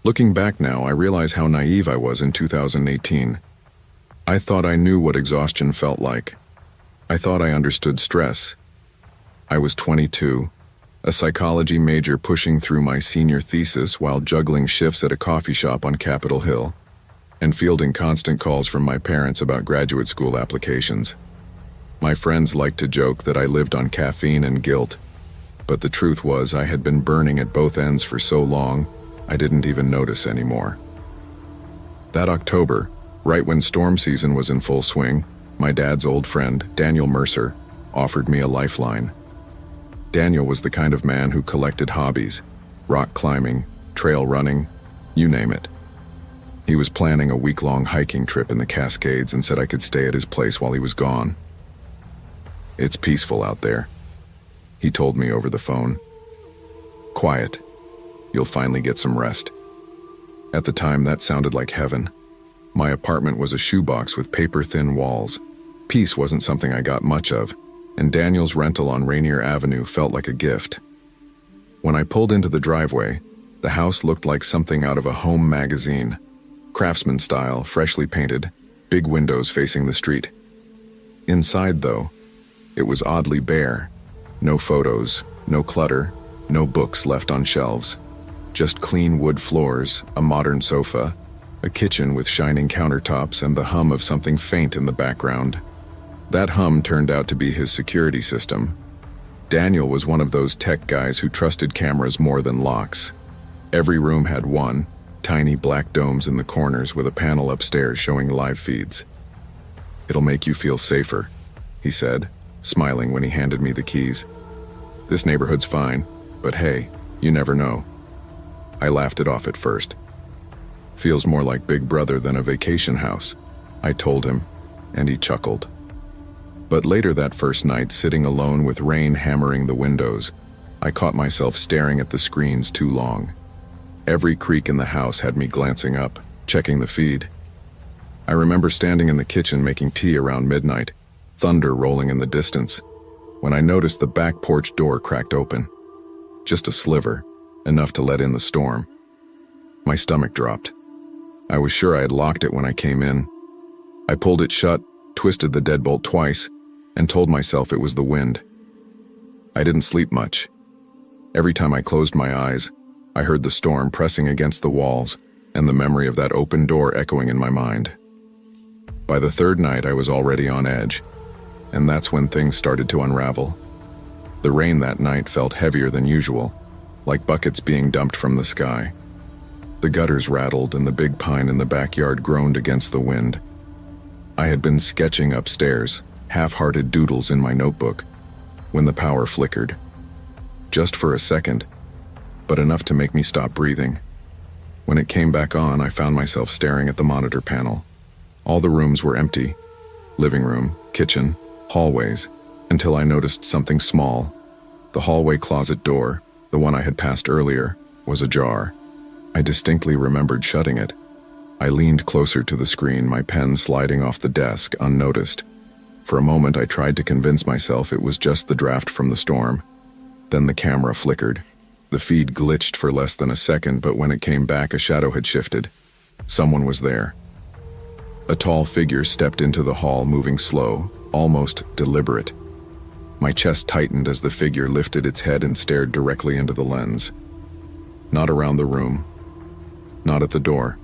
Looking back now, I realize how naive I was in 2018. I thought I knew what exhaustion felt like. I thought I understood stress. I was 22, a psychology major pushing through my senior thesis while juggling shifts at a coffee shop on Capitol Hill, and fielding constant calls from my parents about graduate school applications. My friends liked to joke that I lived on caffeine and guilt, but the truth was I had been burning at both ends for so long, I didn't even notice anymore. That October, right when storm season was in full swing, my dad's old friend, Daniel Mercer, offered me a lifeline. Daniel was the kind of man who collected hobbies, rock climbing, trail running, you name it. He was planning a week-long hiking trip in the Cascades and said I could stay at his place while he was gone. "It's peaceful out there," he told me over the phone. "Quiet. You'll finally get some rest." At the time, that sounded like heaven. My apartment was a shoebox with paper-thin walls. Peace wasn't something I got much of, and Daniel's rental on Rainier Avenue felt like a gift. When I pulled into the driveway, the house looked like something out of a home magazine. Craftsman style, freshly painted, big windows facing the street. Inside, though, it was oddly bare. No photos, no clutter, no books left on shelves. Just clean wood floors, a modern sofa, a kitchen with shining countertops, and the hum of something faint in the background. That hum turned out to be his security system. Daniel was one of those tech guys who trusted cameras more than locks. Every room had one, tiny black domes in the corners with a panel upstairs showing live feeds. "It'll make you feel safer," he said, smiling when he handed me the keys. "This neighborhood's fine, but hey, you never know." I laughed it off at first. "Feels more like Big Brother than a vacation house," I told him, and he chuckled. But later that first night, sitting alone with rain hammering the windows, I caught myself staring at the screens too long. Every creak in the house had me glancing up, checking the feed. I remember standing in the kitchen making tea around midnight, thunder rolling in the distance, when I noticed the back porch door cracked open. Just a sliver, enough to let in the storm. My stomach dropped. I was sure I had locked it when I came in. I pulled it shut, twisted the deadbolt twice, and told myself it was the wind. I didn't sleep much. Every time I closed my eyes, I heard the storm pressing against the walls and the memory of that open door echoing in my mind. By the third night, I was already on edge, and that's when things started to unravel. The rain that night felt heavier than usual, like buckets being dumped from the sky. The gutters rattled and the big pine in the backyard groaned against the wind. I had been sketching upstairs, half-hearted doodles in my notebook, when the power flickered. Just for a second, but enough to make me stop breathing. When it came back on, I found myself staring at the monitor panel. All the rooms were empty. Living room, kitchen, hallways, until I noticed something small. The hallway closet door, the one I had passed earlier, was ajar. I distinctly remembered shutting it. I leaned closer to the screen, my pen sliding off the desk, unnoticed. For a moment, I tried to convince myself it was just the draft from the storm. Then the camera flickered. The feed glitched for less than a second, but when it came back, a shadow had shifted. Someone was there. A tall figure stepped into the hall, moving slow, almost deliberate. My chest tightened as the figure lifted its head and stared directly into the lens. Not around the room. Not at the door.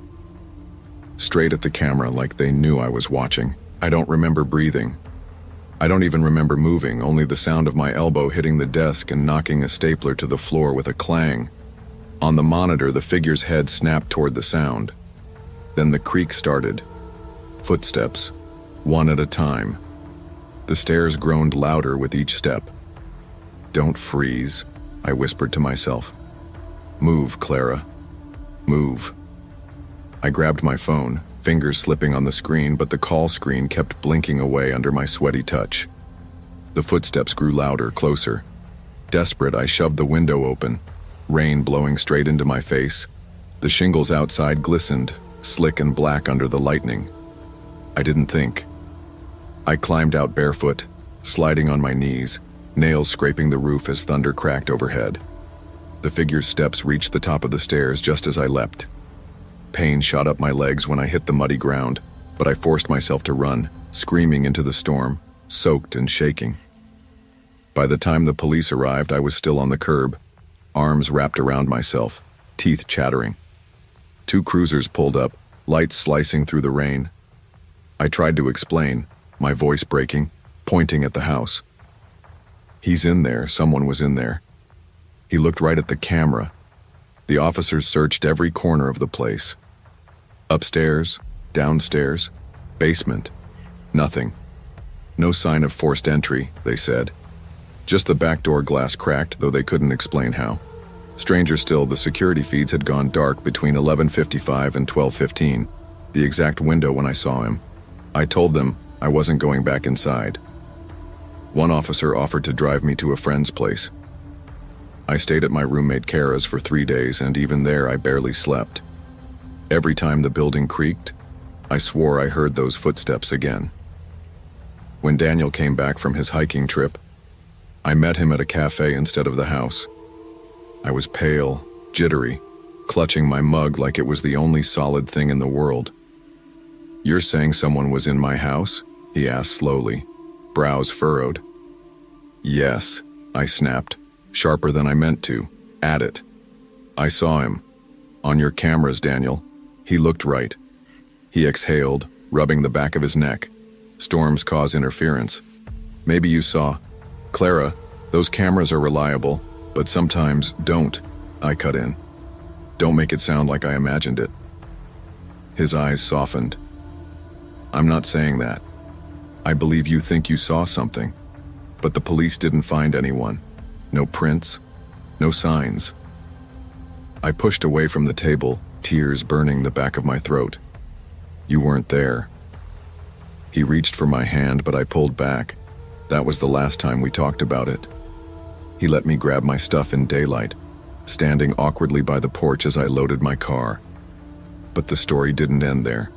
Straight at the camera, like they knew I was watching. I don't remember breathing. I don't even remember moving, only the sound of my elbow hitting the desk and knocking a stapler to the floor with a clang. On the monitor, the figure's head snapped toward the sound. Then the creak started. Footsteps, one at a time. The stairs groaned louder with each step. "Don't freeze," I whispered to myself. "Move, Clara. Move." I grabbed my phone, fingers slipping on the screen, but the call screen kept blinking away under my sweaty touch. The footsteps grew louder, closer. Desperate, I shoved the window open, rain blowing straight into my face. The shingles outside glistened, slick and black under the lightning. I didn't think. I climbed out barefoot, sliding on my knees, nails scraping the roof as thunder cracked overhead. The figure's steps reached the top of the stairs just as I leapt. Pain shot up my legs when I hit the muddy ground, but I forced myself to run, screaming into the storm, soaked and shaking. By the time the police arrived, I was still on the curb, arms wrapped around myself, teeth chattering. 2 cruisers pulled up, lights slicing through the rain. I tried to explain, my voice breaking, pointing at the house. "He's in there, someone was in there." He looked right at the camera. The officers searched every corner of the place. Upstairs, downstairs, basement. Nothing. No sign of forced entry, they said. Just the back door glass cracked, though they couldn't explain how. Stranger still, the security feeds had gone dark between 11:55 and 12:15, the exact window when I saw him. I told them I wasn't going back inside. One officer offered to drive me to a friend's place. I stayed at my roommate Kara's for 3 days, and even there I barely slept. Every time the building creaked, I swore I heard those footsteps again. When Daniel came back from his hiking trip, I met him at a cafe instead of the house. I was pale, jittery, clutching my mug like it was the only solid thing in the world. "You're saying someone was in my house?" he asked slowly, brows furrowed. "Yes," I snapped, sharper than I meant to, at it. "I saw him. On your cameras, Daniel." He looked right. He exhaled, rubbing the back of his neck. "Storms cause interference. Maybe you saw." "Clara, those cameras are reliable, but sometimes don't," I cut in. "Don't make it sound like I imagined it." His eyes softened. "I'm not saying that. I believe you think you saw something, but the police didn't find anyone. No prints, no signs." I pushed away from the table, tears burning the back of my throat. "You weren't there." He reached for my hand, but I pulled back. That was the last time we talked about it. He let me grab my stuff in daylight, standing awkwardly by the porch as I loaded my car. But the story didn't end there.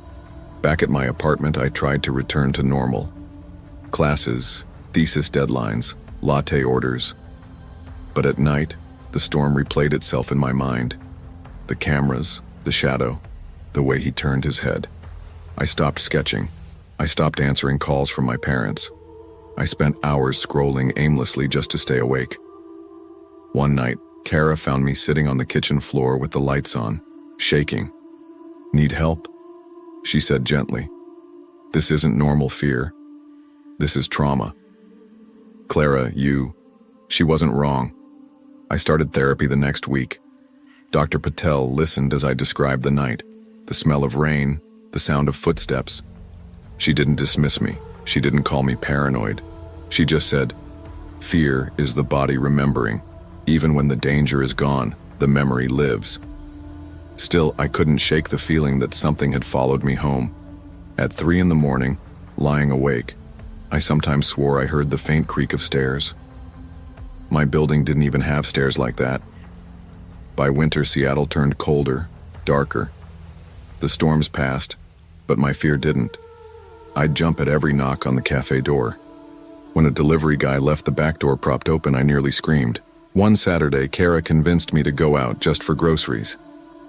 Back at my apartment, I tried to return to normal. Classes, thesis deadlines, latte orders. But at night, the storm replayed itself in my mind. The cameras, the shadow, the way he turned his head. I stopped sketching. I stopped answering calls from my parents. I spent hours scrolling aimlessly just to stay awake. One night, Kara found me sitting on the kitchen floor with the lights on, shaking. "Need help?" she said gently. "This isn't normal fear. This is trauma." "Clara, She wasn't wrong. I started therapy the next week. Dr. Patel listened as I described the night, the smell of rain, the sound of footsteps. She didn't dismiss me. She didn't call me paranoid. She just said, "Fear is the body remembering. Even when the danger is gone, the memory lives." Still, I couldn't shake the feeling that something had followed me home. At 3 a.m, lying awake, I sometimes swore I heard the faint creak of stairs. My building didn't even have stairs like that. By winter, Seattle turned colder, darker. The storms passed, but my fear didn't. I'd jump at every knock on the cafe door. When a delivery guy left the back door propped open, I nearly screamed. One Saturday, Kara convinced me to go out just for groceries.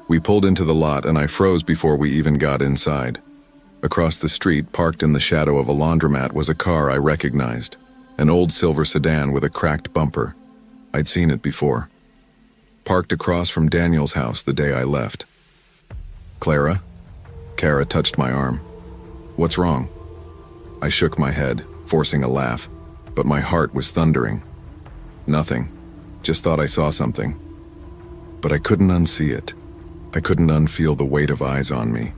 We pulled into the lot and I froze before we even got inside. Across the street, parked in the shadow of a laundromat, was a car I recognized. An old silver sedan with a cracked bumper. I'd seen it before. Parked across from Daniel's house the day I left. "Clara?" Kara touched my arm. "What's wrong?" I shook my head, forcing a laugh, but my heart was thundering. "Nothing. Just thought I saw something." But I couldn't unsee it. I couldn't unfeel the weight of eyes on me.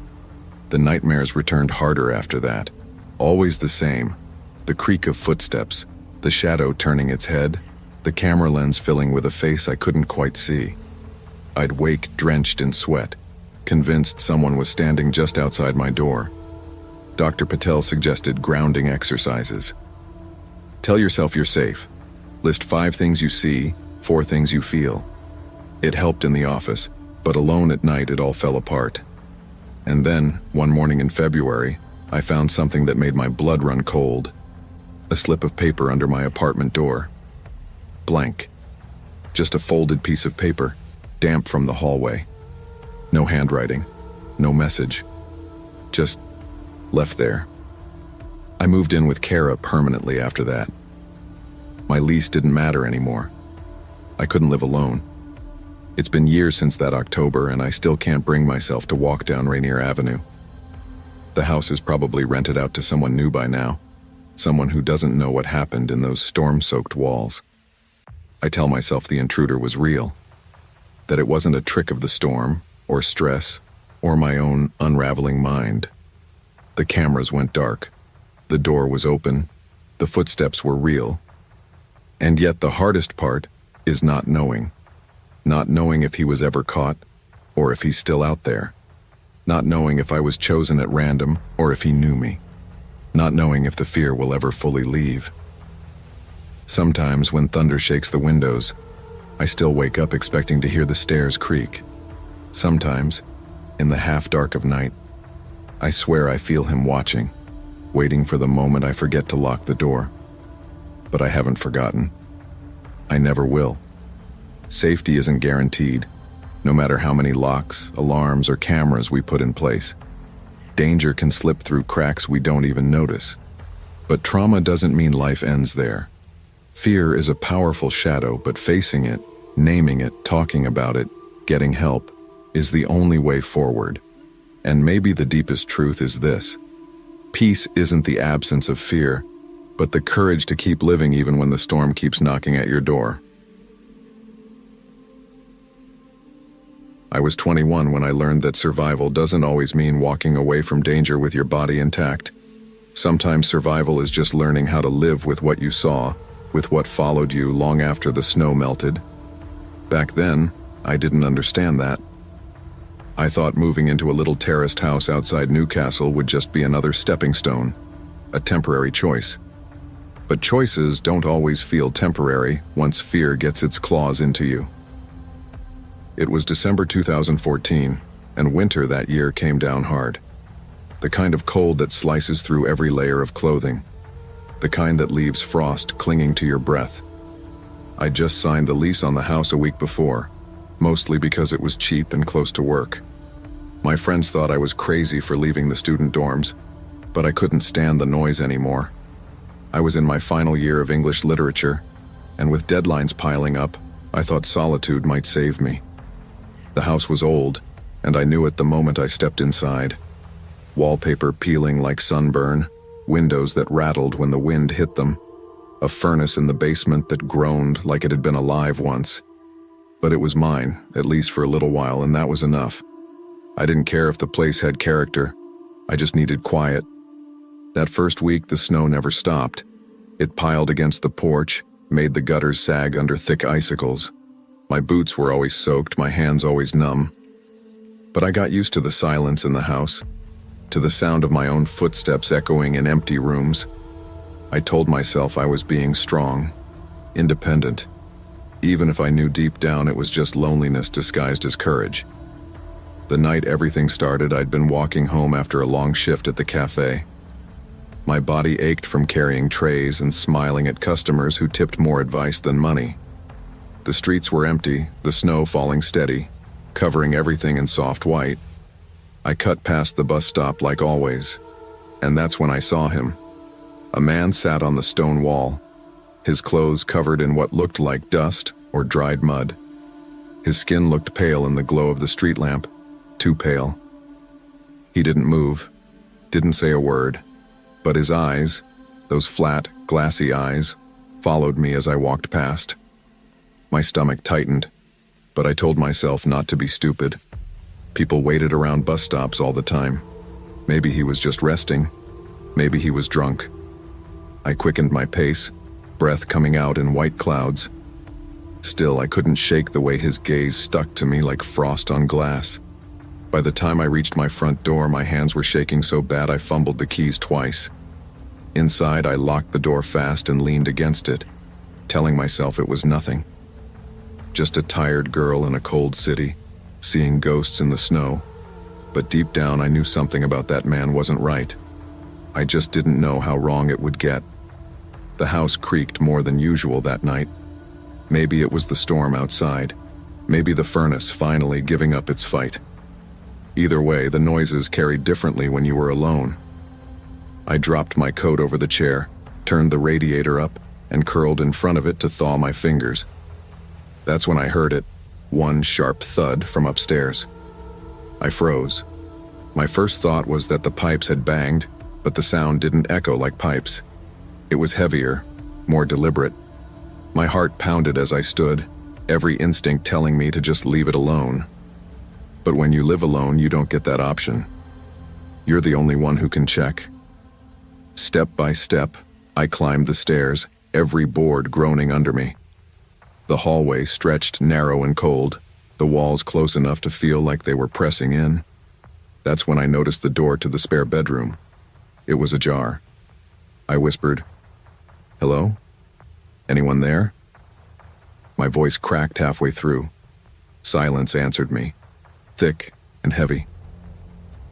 The nightmares returned harder after that. Always the same. The creak of footsteps, the shadow turning its head, the camera lens filling with a face I couldn't quite see. I'd wake drenched in sweat, convinced someone was standing just outside my door. Dr. Patel suggested grounding exercises. Tell yourself you're safe. List 5 things you see, 4 things you feel. It helped in the office, but alone at night it all fell apart. And then, one morning in February, I found something that made my blood run cold. A slip of paper under my apartment door. Blank. Just a folded piece of paper, damp from the hallway. No handwriting. no message. Just left there. I moved in with Kara permanently after that. My lease didn't matter anymore. I couldn't live alone. It's been years since that October, and I still can't bring myself to walk down Rainier Avenue. The house is probably rented out to someone new by now, someone who doesn't know what happened in those storm-soaked walls. I tell myself the intruder was real, that it wasn't a trick of the storm, or stress, or my own unraveling mind. The cameras went dark. The door was open. The footsteps were real. And yet the hardest part is not knowing. Not knowing if he was ever caught, or if he's still out there. Not knowing if I was chosen at random, or if he knew me. Not knowing if the fear will ever fully leave. Sometimes when thunder shakes the windows, I still wake up expecting to hear the stairs creak. Sometimes, in the half-dark of night, I swear I feel him watching, waiting for the moment I forget to lock the door. But I haven't forgotten. I never will. Safety isn't guaranteed, no matter how many locks, alarms, or cameras we put in place. Danger can slip through cracks we don't even notice. But trauma doesn't mean life ends there. Fear is a powerful shadow, but facing it, naming it, talking about it, getting help, is the only way forward. And maybe the deepest truth is this: peace isn't the absence of fear, but the courage to keep living even when the storm keeps knocking at your door. I was 21 when I learned that survival doesn't always mean walking away from danger with your body intact. Sometimes survival is just learning how to live with what you saw, with what followed you long after the snow melted. Back then, I didn't understand that. I thought moving into a little terraced house outside Newcastle would just be another stepping stone, a temporary choice. But choices don't always feel temporary once fear gets its claws into you. It was December 2014, and winter that year came down hard. The kind of cold that slices through every layer of clothing. The kind that leaves frost clinging to your breath. I'd just signed the lease on the house a week before, mostly because it was cheap and close to work. My friends thought I was crazy for leaving the student dorms, but I couldn't stand the noise anymore. I was in my final year of English literature, and with deadlines piling up, I thought solitude might save me. The house was old, and I knew it the moment I stepped inside. Wallpaper peeling like sunburn, windows that rattled when the wind hit them, a furnace in the basement that groaned like it had been alive once. But it was mine, at least for a little while, and that was enough. I didn't care if the place had character. I just needed quiet. That first week, the snow never stopped. It piled against the porch, made the gutters sag under thick icicles. My boots were always soaked, my hands always numb. But I got used to the silence in the house, to the sound of my own footsteps echoing in empty rooms. I told myself I was being strong, independent, even if I knew deep down it was just loneliness disguised as courage. The night everything started, I'd been walking home after a long shift at the cafe. My body ached from carrying trays and smiling at customers who tipped more advice than money. The streets were empty, the snow falling steady, covering everything in soft white. I cut past the bus stop like always, and that's when I saw him. A man sat on the stone wall, his clothes covered in what looked like dust or dried mud. His skin looked pale in the glow of the street lamp, too pale. He didn't move, didn't say a word, but his eyes, those flat, glassy eyes, followed me as I walked past. My stomach tightened, but I told myself not to be stupid. People waited around bus stops all the time. Maybe he was just resting. Maybe he was drunk. I quickened my pace, breath coming out in white clouds. Still, I couldn't shake the way his gaze stuck to me like frost on glass. By the time I reached my front door, my hands were shaking so bad I fumbled the keys twice. Inside, I locked the door fast and leaned against it, telling myself it was nothing. Just a tired girl in a cold city, seeing ghosts in the snow. But deep down, I knew something about that man wasn't right. I just didn't know how wrong it would get. The house creaked more than usual that night. Maybe it was the storm outside. Maybe the furnace finally giving up its fight. Either way, the noises carried differently when you were alone. I dropped my coat over the chair, turned the radiator up, and curled in front of it to thaw my fingers. That's when I heard it, one sharp thud from upstairs. I froze. My first thought was that the pipes had banged, but the sound didn't echo like pipes. It was heavier, more deliberate. My heart pounded as I stood, every instinct telling me to just leave it alone. But when you live alone, you don't get that option. You're the only one who can check. Step by step, I climbed the stairs, every board groaning under me. The hallway stretched narrow and cold, the walls close enough to feel like they were pressing in. That's when I noticed the door to the spare bedroom. It was ajar. I whispered, "Hello? Anyone there?" My voice cracked halfway through. Silence answered me, thick and heavy.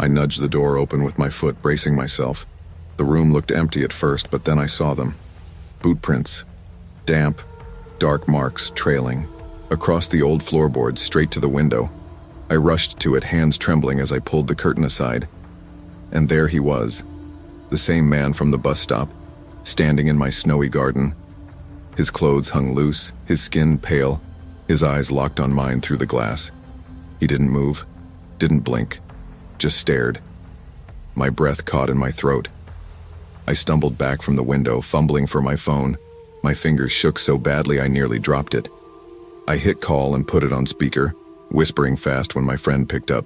I nudged the door open with my foot, bracing myself. The room looked empty at first, but then I saw them. Boot prints, damp, dark marks trailing, across the old floorboards straight to the window. I rushed to it, hands trembling as I pulled the curtain aside. And there he was, the same man from the bus stop, standing in my snowy garden. His clothes hung loose, his skin pale, his eyes locked on mine through the glass. He didn't move, didn't blink, just stared. My breath caught in my throat. I stumbled back from the window, fumbling for my phone. My fingers shook so badly I nearly dropped it. I hit call and put it on speaker, whispering fast when my friend picked up.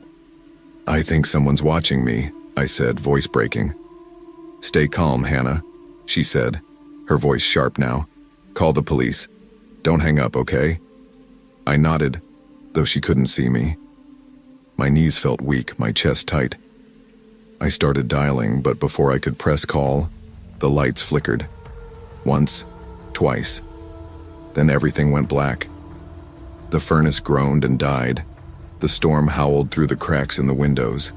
"I think someone's watching me," I said, voice breaking. "Stay calm, Hannah," she said, her voice sharp now. "Call the police. Don't hang up, okay?" I nodded, though she couldn't see me. My knees felt weak, my chest tight. I started dialing, but before I could press call, the lights flickered. Once, twice. Then everything went black. The furnace groaned and died. The storm howled through the cracks in the windows,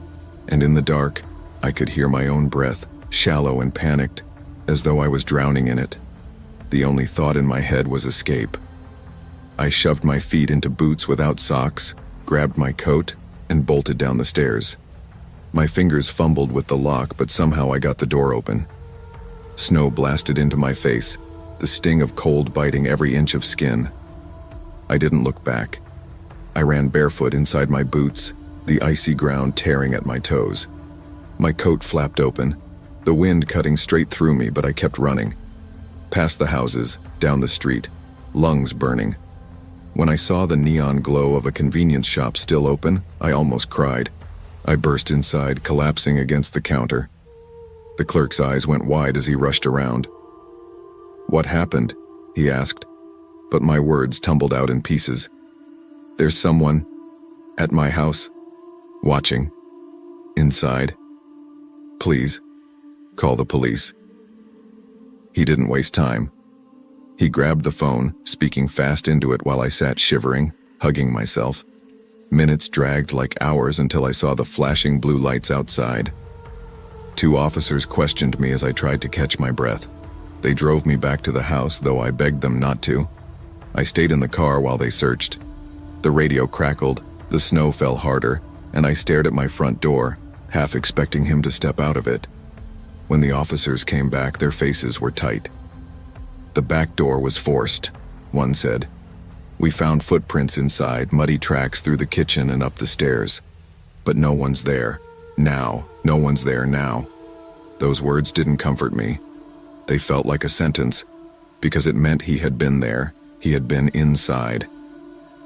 and in the dark, I could hear my own breath, shallow and panicked, as though I was drowning in it. The only thought in my head was escape. I shoved my feet into boots without socks, grabbed my coat, and bolted down the stairs. My fingers fumbled with the lock, but somehow I got the door open. Snow blasted into my face, the sting of cold biting every inch of skin. I didn't look back. I ran barefoot inside my boots, the icy ground tearing at my toes. My coat flapped open, the wind cutting straight through me, but I kept running. Past the houses, down the street, lungs burning. When I saw the neon glow of a convenience shop still open, I almost cried. I burst inside, collapsing against the counter. The clerk's eyes went wide as he rushed around. "What happened?" he asked, but my words tumbled out in pieces. "There's someone at my house, watching, inside. Please, call the police." He didn't waste time. He grabbed the phone, speaking fast into it while I sat shivering, hugging myself. Minutes dragged like hours until I saw the flashing blue lights outside. 2 officers questioned me as I tried to catch my breath. They drove me back to the house, though I begged them not to. I stayed in the car while they searched. The radio crackled, the snow fell harder, and I stared at my front door, half expecting him to step out of it. When the officers came back, their faces were tight. "The back door was forced," one said. "We found footprints inside, muddy tracks through the kitchen and up the stairs. But no one's there. Now. No one's there now." Those words didn't comfort me. They felt like a sentence, because it meant he had been there. He had been inside.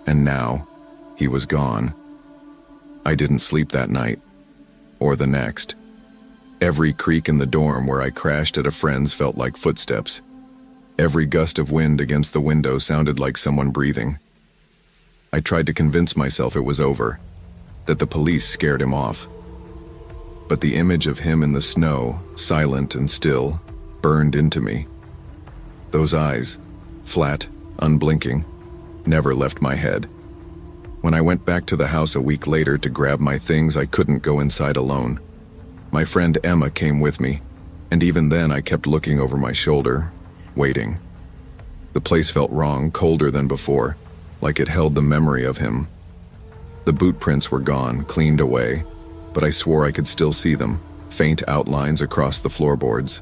And now, he was gone. I didn't sleep that night, or the next. Every creak in the dorm where I crashed at a friend's felt like footsteps. Every gust of wind against the window sounded like someone breathing. I tried to convince myself it was over, that the police scared him off. But the image of him in the snow, silent and still, burned into me. Those eyes, flat, unblinking, never left my head. When I went back to the house a week later to grab my things, I couldn't go inside alone. My friend Emma came with me, and even then I kept looking over my shoulder, waiting. The place felt wrong, colder than before, like it held the memory of him. The boot prints were gone, cleaned away, but I swore I could still see them, faint outlines across the floorboards.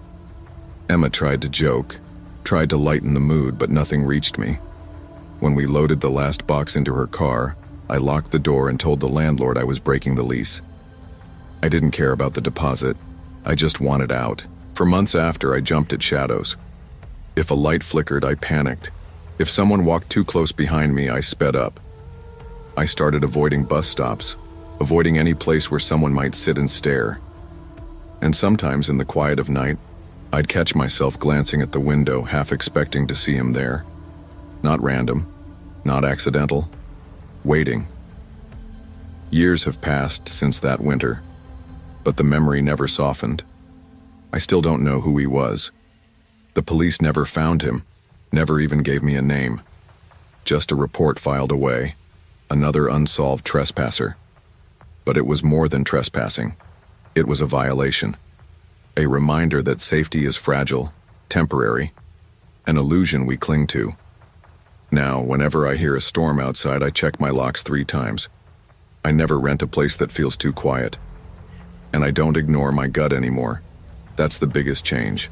Emma tried to joke, tried to lighten the mood, but nothing reached me. When we loaded the last box into her car, I locked the door and told the landlord I was breaking the lease. I didn't care about the deposit. I just wanted out. For months after, I jumped at shadows. If a light flickered, I panicked. If someone walked too close behind me, I sped up. I started avoiding bus stops, avoiding any place where someone might sit and stare. And sometimes in the quiet of night, I'd catch myself glancing at the window, half expecting to see him there. Not random, not accidental, waiting. Years have passed since that winter, but the memory never softened. I still don't know who he was. The police never found him, never even gave me a name. Just a report filed away, another unsolved trespasser. But it was more than trespassing. It was a violation. A reminder that safety is fragile, temporary, an illusion we cling to. Now, whenever I hear a storm outside, I check my locks 3 times. I never rent a place that feels too quiet. And I don't ignore my gut anymore. That's the biggest change.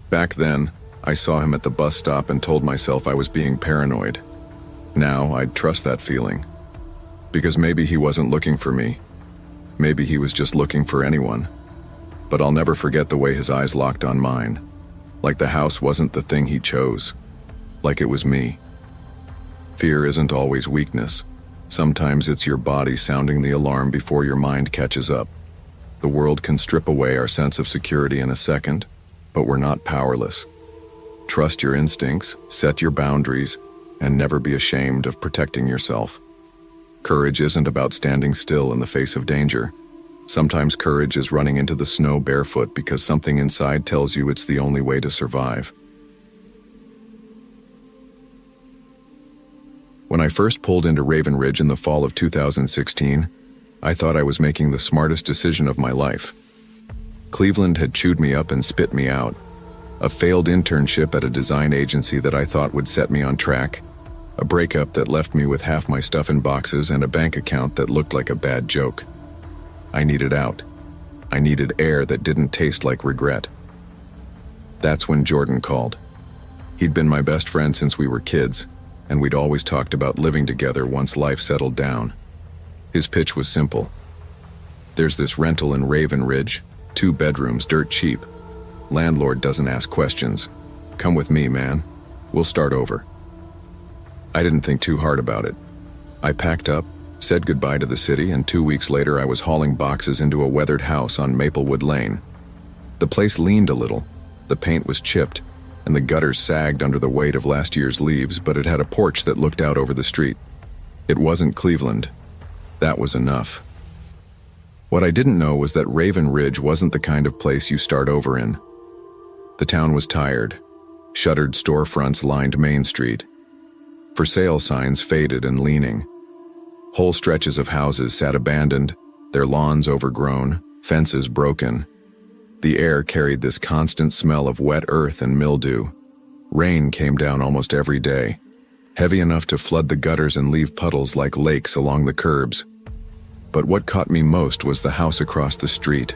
Back then, I saw him at the bus stop and told myself I was being paranoid. Now, I'd trust that feeling. Because maybe he wasn't looking for me. Maybe he was just looking for anyone. But I'll never forget the way his eyes locked on mine. Like the house wasn't the thing he chose. Like it was me. Fear isn't always weakness. Sometimes it's your body sounding the alarm before your mind catches up. The world can strip away our sense of security in a second, but we're not powerless. Trust your instincts, set your boundaries, and never be ashamed of protecting yourself. Courage isn't about standing still in the face of danger. Sometimes courage is running into the snow barefoot because something inside tells you it's the only way to survive. When I first pulled into Raven Ridge in the fall of 2016, I thought I was making the smartest decision of my life. Cleveland had chewed me up and spit me out. A failed internship at a design agency that I thought would set me on track. A breakup that left me with half my stuff in boxes and a bank account that looked like a bad joke. I needed out. I needed air that didn't taste like regret. That's when Jordan called. He'd been my best friend since we were kids, and we'd always talked about living together once life settled down. His pitch was simple. There's this rental in Raven Ridge, 2 bedrooms, dirt cheap. Landlord doesn't ask questions. Come with me, man. We'll start over. I didn't think too hard about it. I packed up, said goodbye to the city, and 2 weeks later I was hauling boxes into a weathered house on Maplewood Lane. The place leaned a little, the paint was chipped, and the gutters sagged under the weight of last year's leaves, but it had a porch that looked out over the street. It wasn't Cleveland. That was enough. What I didn't know was that Raven Ridge wasn't the kind of place you start over in. The town was tired. Shuttered storefronts lined Main Street. For sale signs faded and leaning. Whole stretches of houses sat abandoned, their lawns overgrown, fences broken. The air carried this constant smell of wet earth and mildew. Rain came down almost every day, heavy enough to flood the gutters and leave puddles like lakes along the curbs. But what caught me most was the house across the street.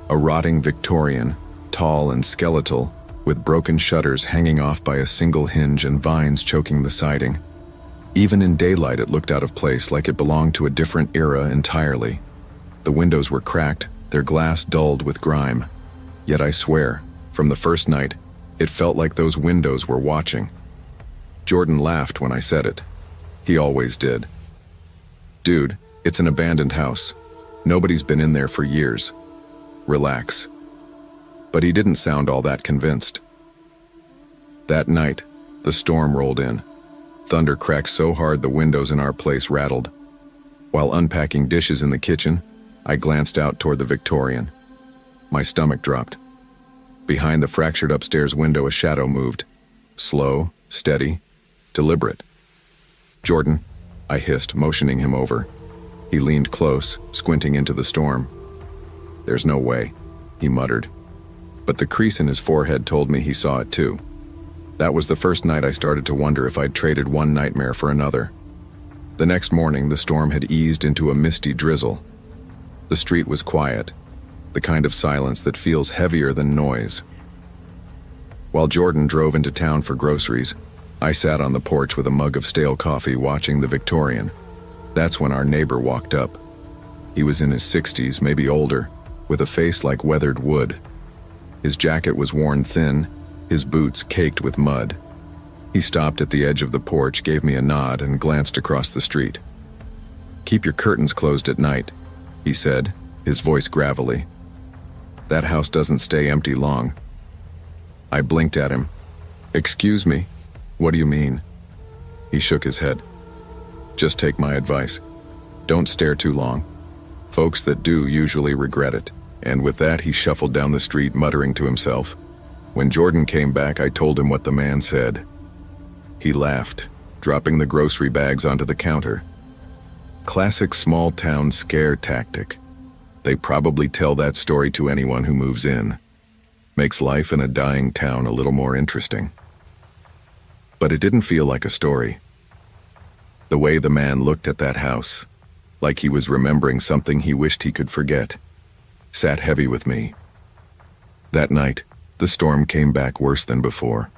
A rotting Victorian, tall and skeletal, with broken shutters hanging off by a single hinge and vines choking the siding. Even in daylight it looked out of place, like it belonged to a different era entirely. The windows were cracked, their glass dulled with grime. Yet I swear, from the first night, it felt like those windows were watching. Jordan laughed when I said it. He always did. Dude, it's an abandoned house. Nobody's been in there for years. Relax. But he didn't sound all that convinced. That night, the storm rolled in. Thunder cracked so hard the windows in our place rattled. While unpacking dishes in the kitchen, I glanced out toward the Victorian. My stomach dropped. Behind the fractured upstairs window, a shadow moved. Slow, steady, deliberate. Jordan, I hissed, motioning him over. He leaned close, squinting into the storm. There's no way, he muttered. But the crease in his forehead told me he saw it too. That was the first night I started to wonder if I'd traded one nightmare for another. The next morning, the storm had eased into a misty drizzle. The street was quiet, the kind of silence that feels heavier than noise. While Jordan drove into town for groceries, I sat on the porch with a mug of stale coffee watching the Victorian. That's when our neighbor walked up. He was in his 60s, maybe older, with a face like weathered wood. His jacket was worn thin, his boots caked with mud. He stopped at the edge of the porch, gave me a nod, and glanced across the street. "Keep your curtains closed at night," he said, his voice gravelly. "That house doesn't stay empty long." I blinked at him. "Excuse me, what do you mean?" He shook his head. "Just take my advice. Don't stare too long. Folks that do usually regret it." And with that, he shuffled down the street, muttering to himself. When Jordan came back, I told him what the man said. He laughed, dropping the grocery bags onto the counter. Classic small-town scare tactic. They probably tell that story to anyone who moves in. Makes life in a dying town a little more interesting. But it didn't feel like a story. The way the man looked at that house, like he was remembering something he wished he could forget, sat heavy with me. That night, the storm came back worse than before.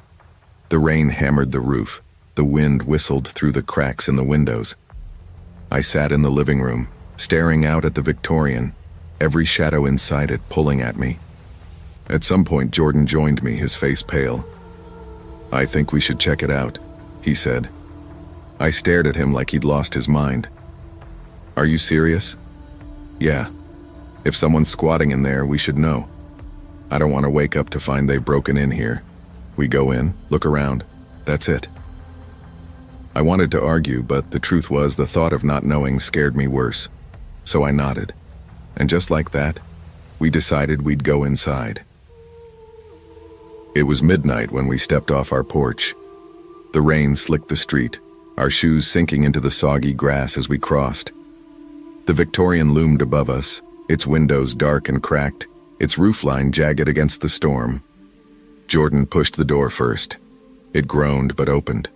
The rain hammered the roof, the wind whistled through the cracks in the windows. I sat in the living room, staring out at the Victorian, every shadow inside it pulling at me. At some point, Jordan joined me, his face pale. "I think we should check it out," he said. I stared at him like he'd lost his mind. "Are you serious?" "Yeah. If someone's squatting in there, we should know. I don't want to wake up to find they've broken in here. We go in, look around. That's it." I wanted to argue, but the truth was the thought of not knowing scared me worse. So I nodded. And just like that, we decided we'd go inside. It was midnight when we stepped off our porch. The rain slicked the street, our shoes sinking into the soggy grass as we crossed. The Victorian loomed above us, its windows dark and cracked, its roofline jagged against the storm. Jordan pushed the door first. It groaned but opened.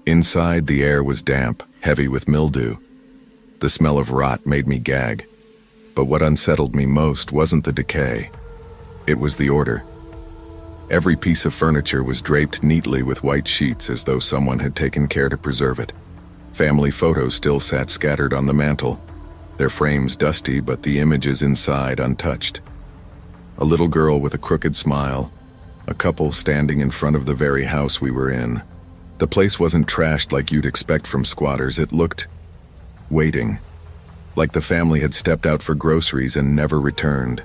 Inside, the air was damp, heavy with mildew. The smell of rot made me gag. But what unsettled me most wasn't the decay. It was the order. Every piece of furniture was draped neatly with white sheets as though someone had taken care to preserve it. Family photos still sat scattered on the mantel, their frames dusty but the images inside untouched. A little girl with a crooked smile, a couple standing in front of the very house we were in. The place wasn't trashed like you'd expect from squatters. It looked waiting, like the family had stepped out for groceries and never returned.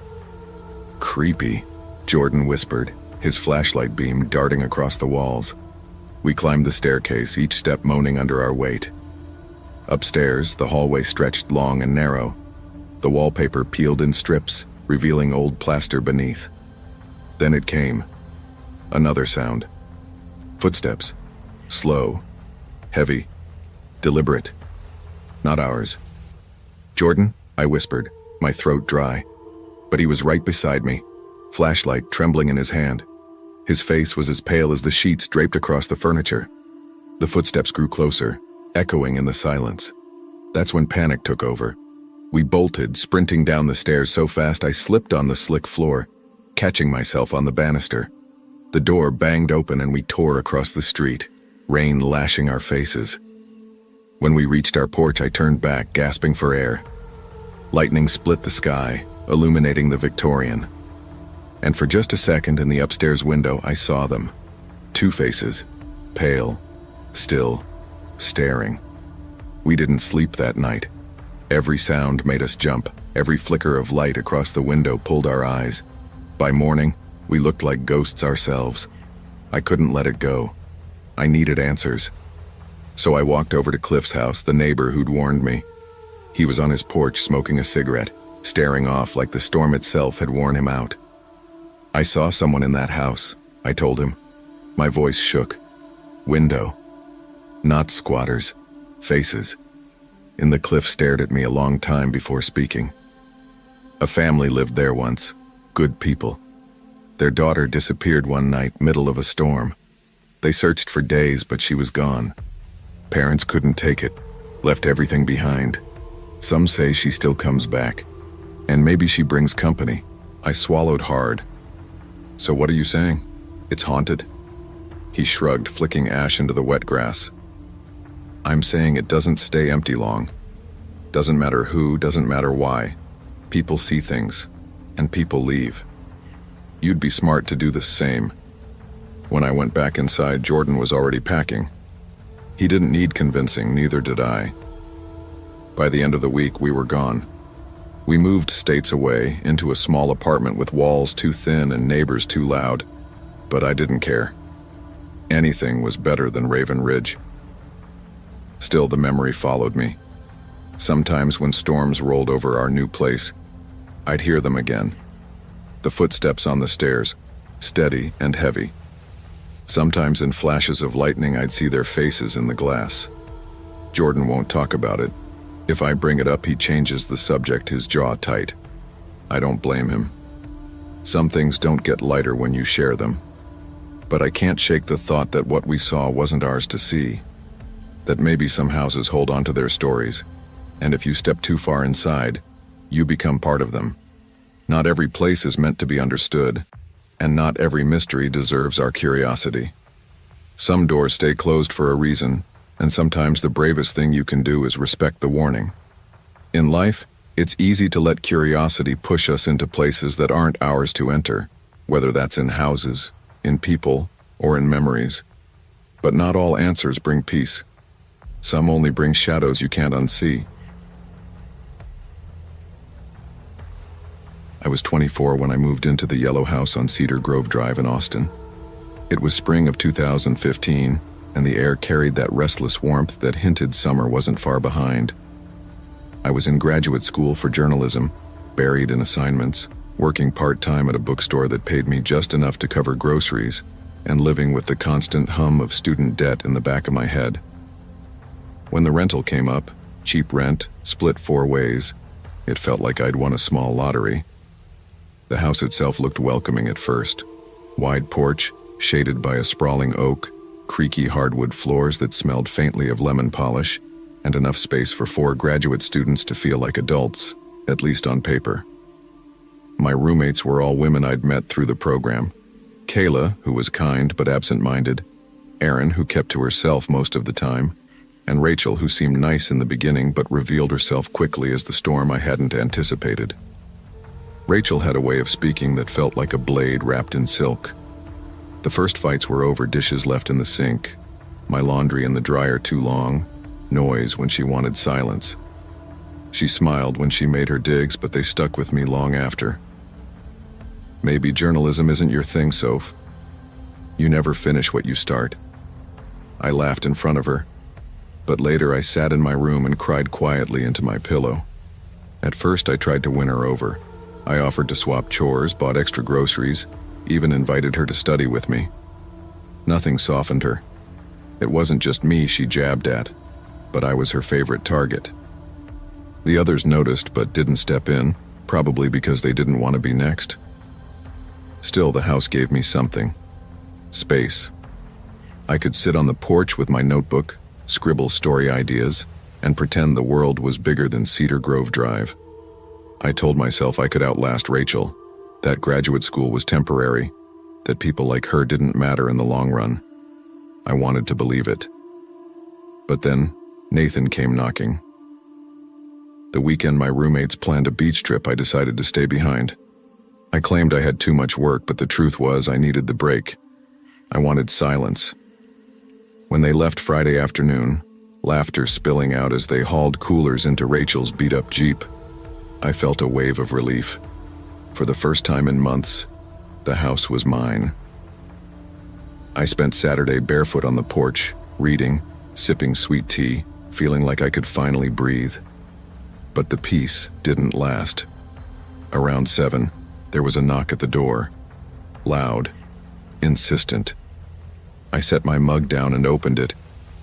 "Creepy," Jordan whispered, his flashlight beam darting across the walls. We climbed the staircase, each step moaning under our weight. Upstairs, the hallway stretched long and narrow. The wallpaper peeled in strips, revealing old plaster beneath. Then it came. Another sound. Footsteps. Slow. Heavy. Deliberate. Not ours. "Jordan," I whispered, my throat dry. But he was right beside me, flashlight trembling in his hand. His face was as pale as the sheets draped across the furniture. The footsteps grew closer, echoing in the silence. That's when panic took over. We bolted, sprinting down the stairs so fast I slipped on the slick floor, catching myself on the banister. The door banged open and we tore across the street, rain lashing our faces. When we reached our porch, I turned back, gasping for air. Lightning split the sky, illuminating the Victorian. And for just a second in the upstairs window, I saw them. Two faces, pale, still, staring. We didn't sleep that night. Every sound made us jump. Every flicker of light across the window pulled our eyes. By morning, we looked like ghosts ourselves. I couldn't let it go. I needed answers. So I walked over to Cliff's house, the neighbor who'd warned me. He was on his porch smoking a cigarette, staring off like the storm itself had worn him out. "I saw someone in that house," I told him. My voice shook. "Window. Not squatters. Faces." And the Cliff stared at me a long time before speaking. "A family lived there once. Good people. Their daughter disappeared one night, middle of a storm. They searched for days, but she was gone. Parents couldn't take it, left everything behind. Some say she still comes back, And maybe she brings company. I swallowed hard. So what are you saying? It's haunted? He shrugged, flicking ash into the wet grass. I'm saying it doesn't stay empty long. Doesn't matter who, doesn't matter why. People see things, and people leave. You'd be smart to do the same. When I went back inside, Jordan was already packing. He didn't need convincing, neither did I. By the end of the week, we were gone. We moved states away, into a small apartment with walls too thin and neighbors too loud. But I didn't care. Anything was better than Raven Ridge. Still, the memory followed me. Sometimes when storms rolled over our new place, I'd hear them again. The footsteps on the stairs, steady and heavy. Sometimes in flashes of lightning, I'd see their faces in the glass. Jordan won't talk about it. If I bring it up, he changes the subject, his jaw tight. I don't blame him. Some things don't get lighter when you share them. But I can't shake the thought that what we saw wasn't ours to see. That maybe some houses hold on to their stories, and if you step too far inside, you become part of them. Not every place is meant to be understood, and not every mystery deserves our curiosity. Some doors stay closed for a reason, and sometimes the bravest thing you can do is respect the warning. In life, it's easy to let curiosity push us into places that aren't ours to enter, whether that's in houses, in people, or in memories. But not all answers bring peace. Some only bring shadows you can't unsee. I was 24 when I moved into the yellow house on Cedar Grove Drive in Austin. It was spring of 2015, and the air carried that restless warmth that hinted summer wasn't far behind. I was in graduate school for journalism, buried in assignments, working part-time at a bookstore that paid me just enough to cover groceries, and living with the constant hum of student debt in the back of my head. When the rental came up, cheap rent, split 4 ways, it felt like I'd won a small lottery. The house itself looked welcoming at first. Wide porch, shaded by a sprawling oak, creaky hardwood floors that smelled faintly of lemon polish, and enough space for 4 graduate students to feel like adults, at least on paper. My roommates were all women I'd met through the program. Kayla, who was kind but absent-minded, Erin, who kept to herself most of the time, and Rachel, who seemed nice in the beginning but revealed herself quickly as the storm I hadn't anticipated. Rachel had a way of speaking that felt like a blade wrapped in silk. The first fights were over dishes left in the sink, my laundry in the dryer too long, noise when she wanted silence. She smiled when she made her digs, but they stuck with me long after. Maybe journalism isn't your thing, Soph. You never finish what you start. I laughed in front of her, but later I sat in my room and cried quietly into my pillow. At first I tried to win her over. I offered to swap chores, bought extra groceries, even invited her to study with me. Nothing softened her. It wasn't just me she jabbed at, but I was her favorite target. The others noticed but didn't step in, probably because they didn't want to be next. Still, the house gave me something. Space. I could sit on the porch with my notebook, scribble story ideas, and pretend the world was bigger than Cedar Grove Drive. I told myself I could outlast Rachel, that graduate school was temporary, that people like her didn't matter in the long run. I wanted to believe it. But then, Nathan came knocking. The weekend my roommates planned a beach trip, I decided to stay behind. I claimed I had too much work, but the truth was I needed the break. I wanted silence. When they left Friday afternoon, laughter spilling out as they hauled coolers into Rachel's beat-up Jeep, I felt a wave of relief. For the first time in months, the house was mine. I spent Saturday barefoot on the porch, reading, sipping sweet tea, feeling like I could finally breathe. But the peace didn't last. Around 7, there was a knock at the door. Loud, insistent. I set my mug down and opened it,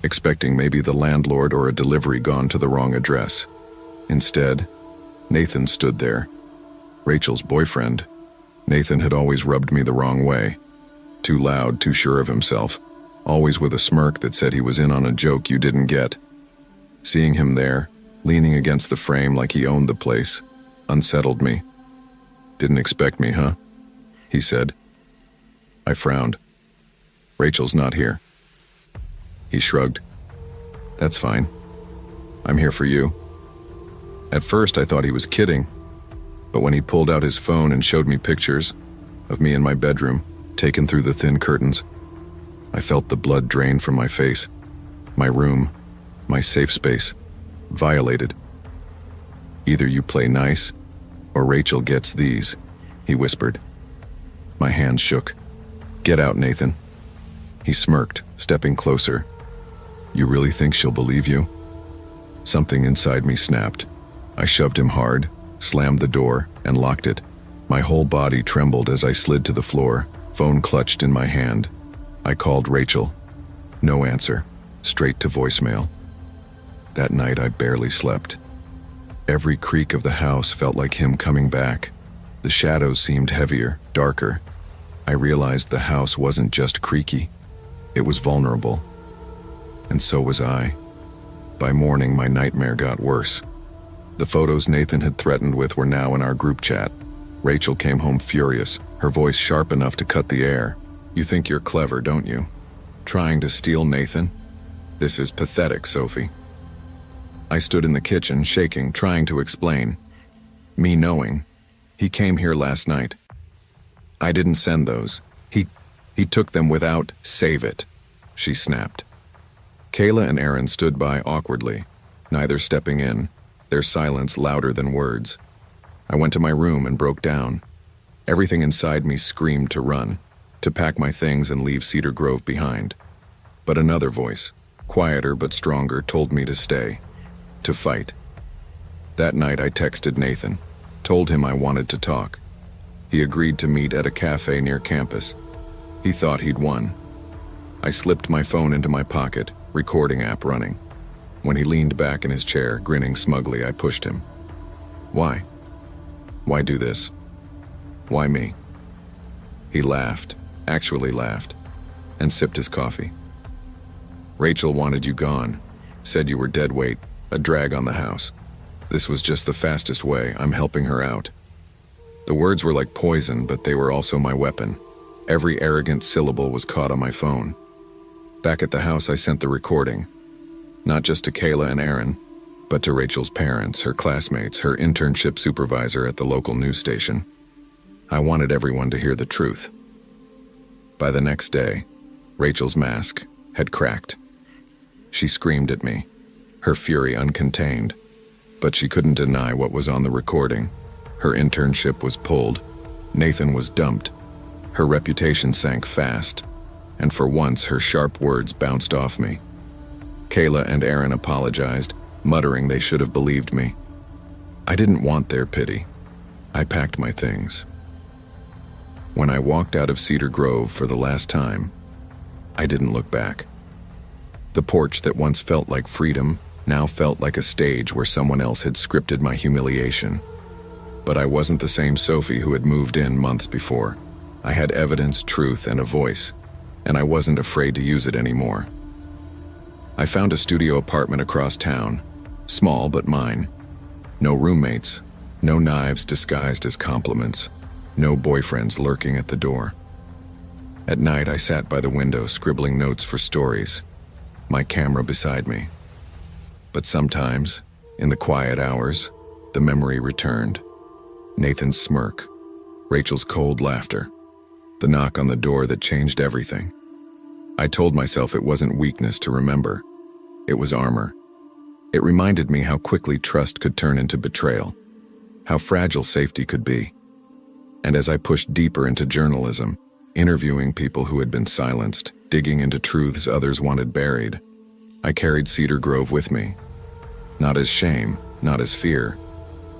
expecting maybe the landlord or a delivery gone to the wrong address. Instead, Nathan stood there. Rachel's boyfriend. Nathan had always rubbed me the wrong way. Too loud, too sure of himself, always with a smirk that said he was in on a joke you didn't get. Seeing him there, leaning against the frame like he owned the place, unsettled me. "Didn't expect me, huh?" he said. I frowned. "Rachel's not here." He shrugged. "That's fine. I'm here for you." At first I thought he was kidding, but when he pulled out his phone and showed me pictures of me in my bedroom, taken through the thin curtains, I felt the blood drain from my face. My room, my safe space, violated. "Either you play nice, or Rachel gets these," he whispered. My hands shook. "Get out, Nathan." He smirked, stepping closer. "You really think she'll believe you?" Something inside me snapped. I shoved him hard, slammed the door, and locked it. My whole body trembled as I slid to the floor, phone clutched in my hand. I called Rachel. No answer. Straight to voicemail. That night I barely slept. Every creak of the house felt like him coming back. The shadows seemed heavier, darker. I realized the house wasn't just creaky. It was vulnerable. And so was I. By morning, my nightmare got worse. The photos Nathan had threatened with were now in our group chat. Rachel came home furious, her voice sharp enough to cut the air. "You think you're clever, don't you? Trying to steal Nathan? This is pathetic, Sophie." I stood in the kitchen, shaking, trying to explain. Me knowing. "He came here last night. I didn't send those. He took them without, save it," she snapped. Kayla and Aaron stood by awkwardly, neither stepping in, their silence louder than words. I went to my room and broke down. Everything inside me screamed to run, to pack my things and leave Cedar Grove behind. But another voice, quieter but stronger, told me to stay, to fight. That night I texted Nathan, told him I wanted to talk. He agreed to meet at a cafe near campus. He thought he'd won. I slipped my phone into my pocket, recording app running. When he leaned back in his chair, grinning smugly, I pushed him. "Why? Why do this? Why me?" He laughed, actually laughed, and sipped his coffee. "Rachel wanted you gone, said you were dead weight, a drag on the house. This was just the fastest way. I'm helping her out." The words were like poison, but they were also my weapon. Every arrogant syllable was caught on my phone. Back at the house, I sent the recording, not just to Kayla and Aaron, but to Rachel's parents, her classmates, her internship supervisor at the local news station. I wanted everyone to hear the truth. By the next day, Rachel's mask had cracked. She screamed at me, her fury uncontained, but she couldn't deny what was on the recording. Her internship was pulled. Nathan was dumped. Her reputation sank fast, and for once her sharp words bounced off me. Kayla and Aaron apologized, muttering they should have believed me. I didn't want their pity. I packed my things. When I walked out of Cedar Grove for the last time, I didn't look back. The porch that once felt like freedom now felt like a stage where someone else had scripted my humiliation. But I wasn't the same Sophie who had moved in months before. I had evidence, truth, and a voice, and I wasn't afraid to use it anymore. I found a studio apartment across town, small but mine. No roommates, no knives disguised as compliments, no boyfriends lurking at the door. At night, I sat by the window scribbling notes for stories, my camera beside me. But sometimes, in the quiet hours, the memory returned. Nathan's smirk, Rachel's cold laughter, the knock on the door that changed everything. I told myself it wasn't weakness to remember. It was armor. It reminded me how quickly trust could turn into betrayal, how fragile safety could be. And as I pushed deeper into journalism, interviewing people who had been silenced, digging into truths others wanted buried, I carried Cedar Grove with me. Not as shame, not as fear,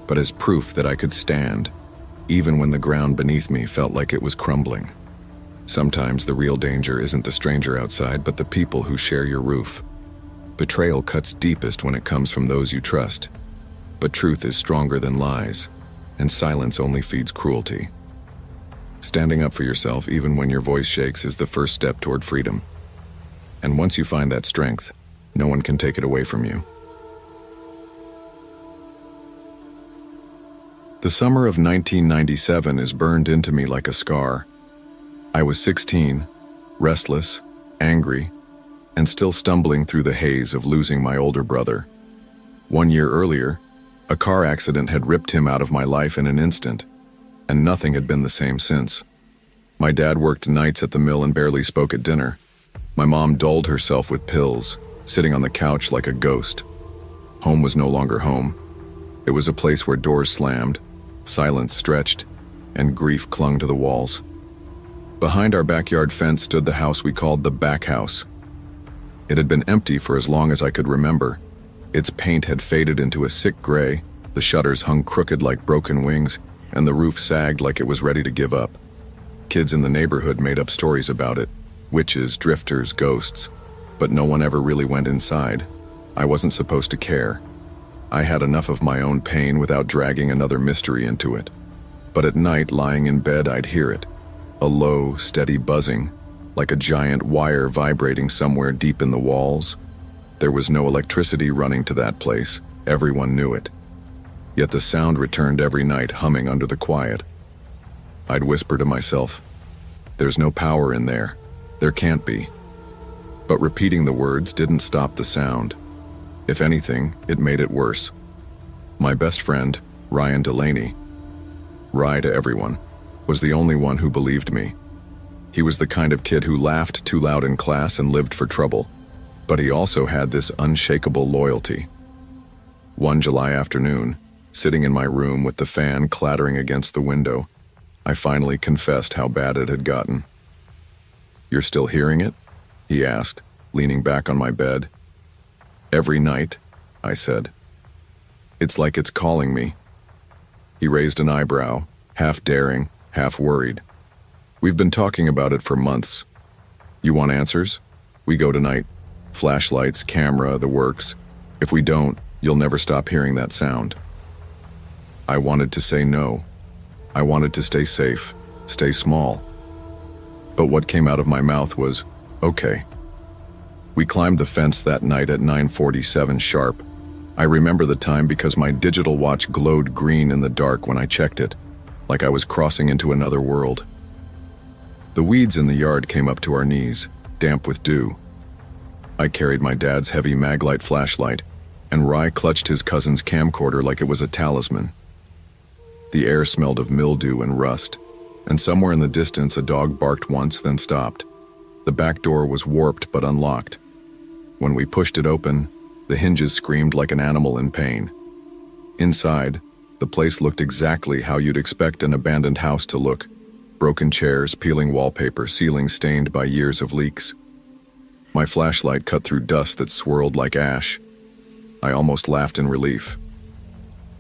but as proof that I could stand, even when the ground beneath me felt like it was crumbling. Sometimes the real danger isn't the stranger outside, but the people who share your roof. Betrayal cuts deepest when it comes from those you trust. But truth is stronger than lies, and silence only feeds cruelty. Standing up for yourself, even when your voice shakes, is the first step toward freedom. And once you find that strength, no one can take it away from you. The summer of 1997 is burned into me like a scar. I was 16, restless, angry, and still stumbling through the haze of losing my older brother. 1 year earlier, a car accident had ripped him out of my life in an instant, and nothing had been the same since. My dad worked nights at the mill and barely spoke at dinner. My mom dulled herself with pills, sitting on the couch like a ghost. Home was no longer home. It was a place where doors slammed, silence stretched, and grief clung to the walls. Behind our backyard fence stood the house we called the back house. It had been empty for as long as I could remember. Its paint had faded into a sick gray, the shutters hung crooked like broken wings, and the roof sagged like it was ready to give up. Kids in the neighborhood made up stories about it, witches, drifters, ghosts, but no one ever really went inside. I wasn't supposed to care. I had enough of my own pain without dragging another mystery into it. But at night, lying in bed, I'd hear it. A low, steady buzzing, like a giant wire vibrating somewhere deep in the walls. There was no electricity running to that place. Everyone knew it. Yet the sound returned every night, humming under the quiet. I'd whisper to myself, "There's no power in there. There can't be." But repeating the words didn't stop the sound. If anything, it made it worse. My best friend, Ryan Delaney, Rye to everyone, was the only one who believed me. He was the kind of kid who laughed too loud in class and lived for trouble, but he also had this unshakable loyalty. One July afternoon, sitting in my room with the fan clattering against the window, I finally confessed how bad it had gotten. "You're still hearing it?" he asked, leaning back on my bed. "Every night," I said. "It's like it's calling me." He raised an eyebrow, half daring, half worried. "We've been talking about it for months. You want answers? We go tonight. Flashlights, camera, the works. If we don't, you'll never stop hearing that sound." I wanted to say no. I wanted to stay safe, stay small. But what came out of my mouth was, "Okay." We climbed the fence that night at 9:47 sharp. I remember the time because my digital watch glowed green in the dark when I checked it, like I was crossing into another world. The weeds in the yard came up to our knees, damp with dew. I carried my dad's heavy Maglite flashlight, and Rye clutched his cousin's camcorder like it was a talisman. The air smelled of mildew and rust, and somewhere in the distance a dog barked once, then stopped. The back door was warped but unlocked. When we pushed it open, the hinges screamed like an animal in pain. Inside, the place looked exactly how you'd expect an abandoned house to look. Broken chairs, peeling wallpaper, ceiling stained by years of leaks. My flashlight cut through dust that swirled like ash. I almost laughed in relief.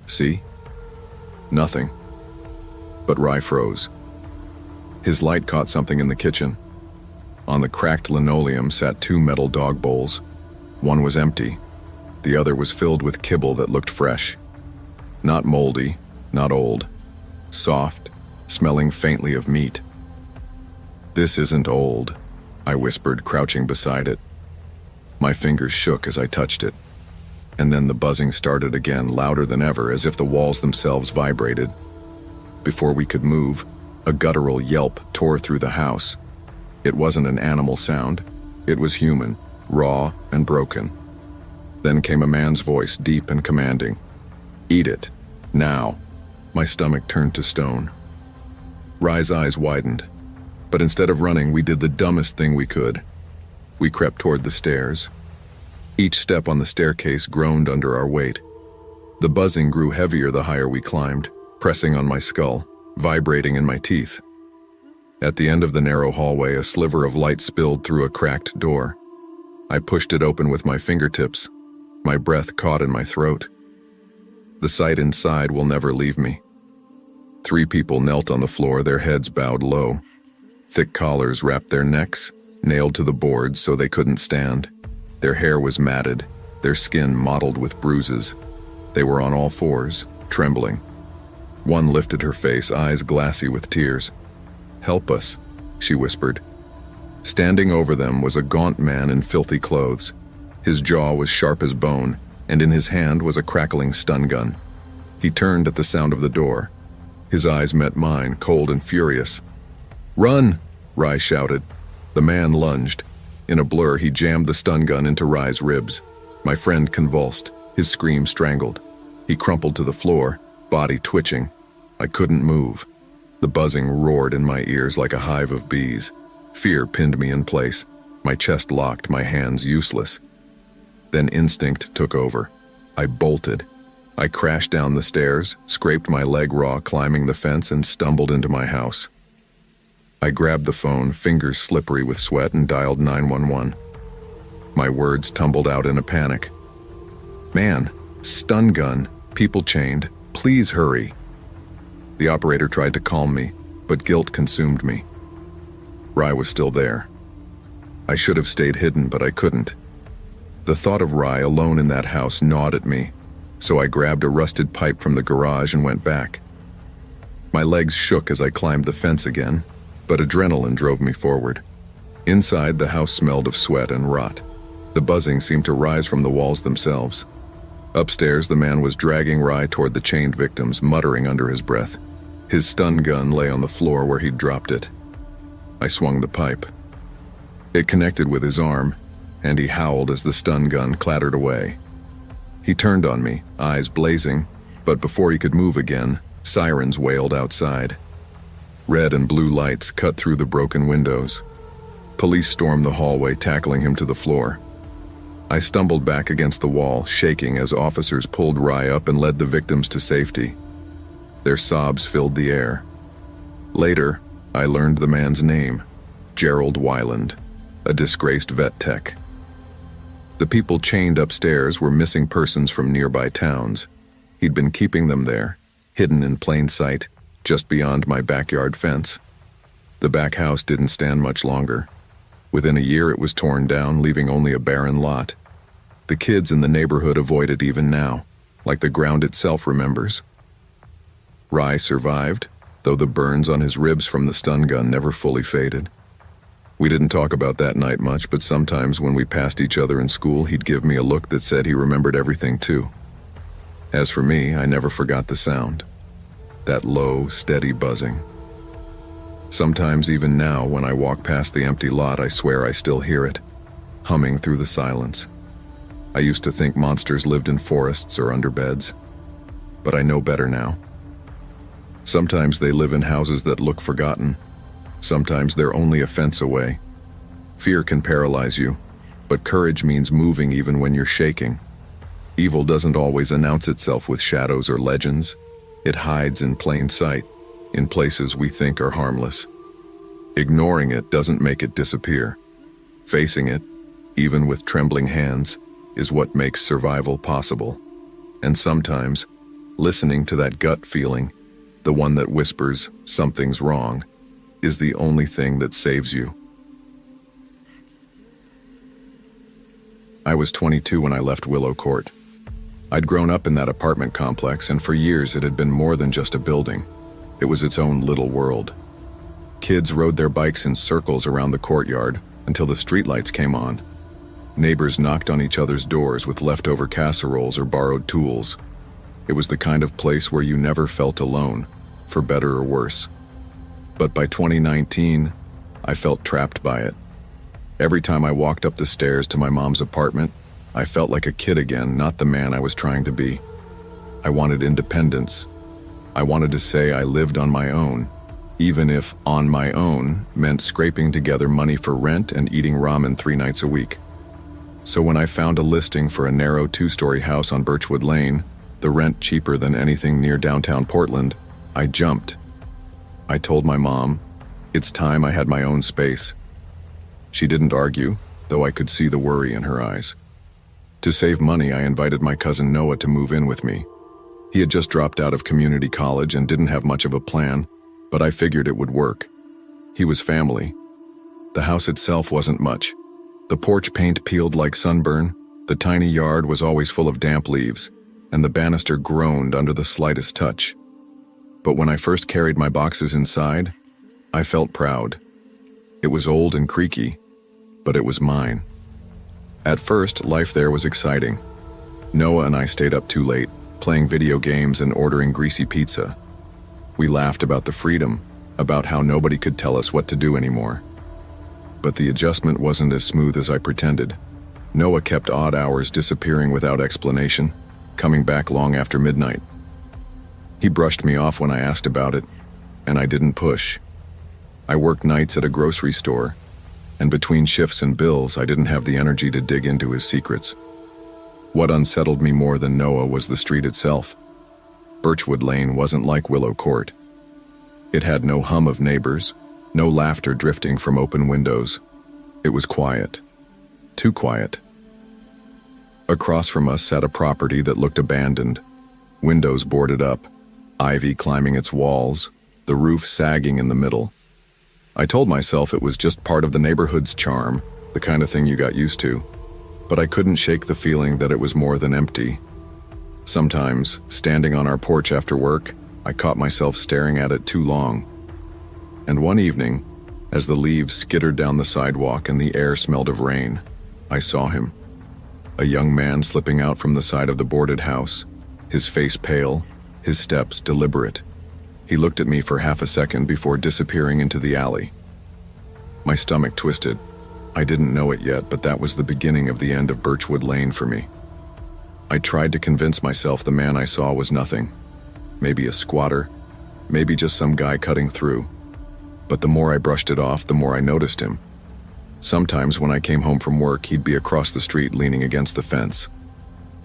"See? Nothing." But Rye froze. His light caught something in the kitchen. On the cracked linoleum sat 2 metal dog bowls. One was empty. The other was filled with kibble that looked fresh. Not moldy, not old. Soft, smelling faintly of meat. "This isn't old," I whispered, crouching beside it. My fingers shook as I touched it. And then the buzzing started again, louder than ever, as if the walls themselves vibrated. Before we could move, a guttural yelp tore through the house. It wasn't an animal sound. It was human, raw and broken. Then came a man's voice, deep and commanding. "Eat it. Now." My stomach turned to stone. Rye's eyes widened. But instead of running, we did the dumbest thing we could. We crept toward the stairs. Each step on the staircase groaned under our weight. The buzzing grew heavier the higher we climbed, pressing on my skull, vibrating in my teeth. At the end of the narrow hallway, a sliver of light spilled through a cracked door. I pushed it open with my fingertips, my breath caught in my throat. The sight inside will never leave me. 3 people knelt on the floor, their heads bowed low. Thick collars wrapped their necks, nailed to the boards so they couldn't stand. Their hair was matted, their skin mottled with bruises. They were on all fours, trembling. One lifted her face, eyes glassy with tears. "Help us," she whispered. Standing over them was a gaunt man in filthy clothes. His jaw was sharp as bone, and in his hand was a crackling stun gun. He turned at the sound of the door. His eyes met mine, cold and furious. "Run!" Rai shouted. The man lunged. In a blur, he jammed the stun gun into Rai's ribs. My friend convulsed, his scream strangled. He crumpled to the floor, body twitching. I couldn't move. The buzzing roared in my ears like a hive of bees. Fear pinned me in place. My chest locked, my hands useless. Then instinct took over. I bolted. I crashed down the stairs, scraped my leg raw climbing the fence, and stumbled into my house. I grabbed the phone, fingers slippery with sweat, and dialed 911. My words tumbled out in a panic. "Man, stun gun, people chained, please hurry." The operator tried to calm me, but guilt consumed me. Rai was still there. I should have stayed hidden, but I couldn't. The thought of Rai alone in that house gnawed at me, so I grabbed a rusted pipe from the garage and went back. My legs shook as I climbed the fence again, but adrenaline drove me forward. Inside, the house smelled of sweat and rot. The buzzing seemed to rise from the walls themselves. Upstairs, the man was dragging Rai toward the chained victims, muttering under his breath. His stun gun lay on the floor where he'd dropped it. I swung the pipe. It connected with his arm, and he howled as the stun gun clattered away. He turned on me, eyes blazing, but before he could move again, sirens wailed outside. Red and blue lights cut through the broken windows. Police stormed the hallway, tackling him to the floor. I stumbled back against the wall, shaking as officers pulled Rai up and led the victims to safety. Their sobs filled the air. Later, I learned the man's name, Gerald Weiland, a disgraced vet tech. The people chained upstairs were missing persons from nearby towns. He'd been keeping them there, hidden in plain sight, just beyond my backyard fence. The back house didn't stand much longer. Within a year, it was torn down, leaving only a barren lot. The kids in the neighborhood avoid it even now, like the ground itself remembers. Rai survived, though the burns on his ribs from the stun gun never fully faded. We didn't talk about that night much, but sometimes when we passed each other in school, he'd give me a look that said he remembered everything too. As for me, I never forgot the sound. That low, steady buzzing. Sometimes even now, when I walk past the empty lot, I swear I still hear it, humming through the silence. I used to think monsters lived in forests or under beds, but I know better now. Sometimes they live in houses that look forgotten. Sometimes they're only a fence away. Fear can paralyze you, but courage means moving even when you're shaking. Evil doesn't always announce itself with shadows or legends. It hides in plain sight, in places we think are harmless. Ignoring it doesn't make it disappear. Facing it, even with trembling hands, is what makes survival possible. And sometimes, listening to that gut feeling, the one that whispers, "Something's wrong," is the only thing that saves you. I was 22 when I left Willow Court. I'd grown up in that apartment complex, and for years it had been more than just a building. It was its own little world. Kids rode their bikes in circles around the courtyard until the streetlights came on. Neighbors knocked on each other's doors with leftover casseroles or borrowed tools. It was the kind of place where you never felt alone, for better or worse. But by 2019, I felt trapped by it. Every time I walked up the stairs to my mom's apartment, I felt like a kid again, not the man I was trying to be. I wanted independence. I wanted to say I lived on my own, even if on my own meant scraping together money for rent and eating ramen 3 nights a week. So when I found a listing for a narrow 2-story house on Birchwood Lane, the rent cheaper than anything near downtown Portland, I jumped. I told my mom, it's time I had my own space. She didn't argue, though I could see the worry in her eyes. To save money, I invited my cousin Noah to move in with me. He had just dropped out of community college and didn't have much of a plan, but I figured it would work. He was family. The house itself wasn't much. The porch paint peeled like sunburn, the tiny yard was always full of damp leaves, and the banister groaned under the slightest touch. But when I first carried my boxes inside, I felt proud. It was old and creaky, but it was mine. At first, life there was exciting. Noah and I stayed up too late, playing video games and ordering greasy pizza. We laughed about the freedom, about how nobody could tell us what to do anymore. But the adjustment wasn't as smooth as I pretended. Noah kept odd hours disappearing without explanation, coming back long after midnight. He brushed me off when I asked about it, and I didn't push. I worked nights at a grocery store, and between shifts and bills, I didn't have the energy to dig into his secrets. What unsettled me more than Noah was the street itself. Birchwood Lane wasn't like Willow Court. It had no hum of neighbors, no laughter drifting from open windows. It was quiet. Too quiet. Across from us sat a property that looked abandoned, windows boarded up, ivy climbing its walls, the roof sagging in the middle. I told myself it was just part of the neighborhood's charm, the kind of thing you got used to, but I couldn't shake the feeling that it was more than empty. Sometimes, standing on our porch after work, I caught myself staring at it too long. And one evening, as the leaves skittered down the sidewalk and the air smelled of rain, I saw him. A young man slipping out from the side of the boarded house, his face pale, his steps deliberate. He looked at me for half a second before disappearing into the alley. My stomach twisted. I didn't know it yet, but that was the beginning of the end of Birchwood Lane for me. I tried to convince myself the man I saw was nothing. Maybe a squatter, maybe just some guy cutting through. But the more I brushed it off, the more I noticed him. Sometimes when I came home from work, he'd be across the street leaning against the fence.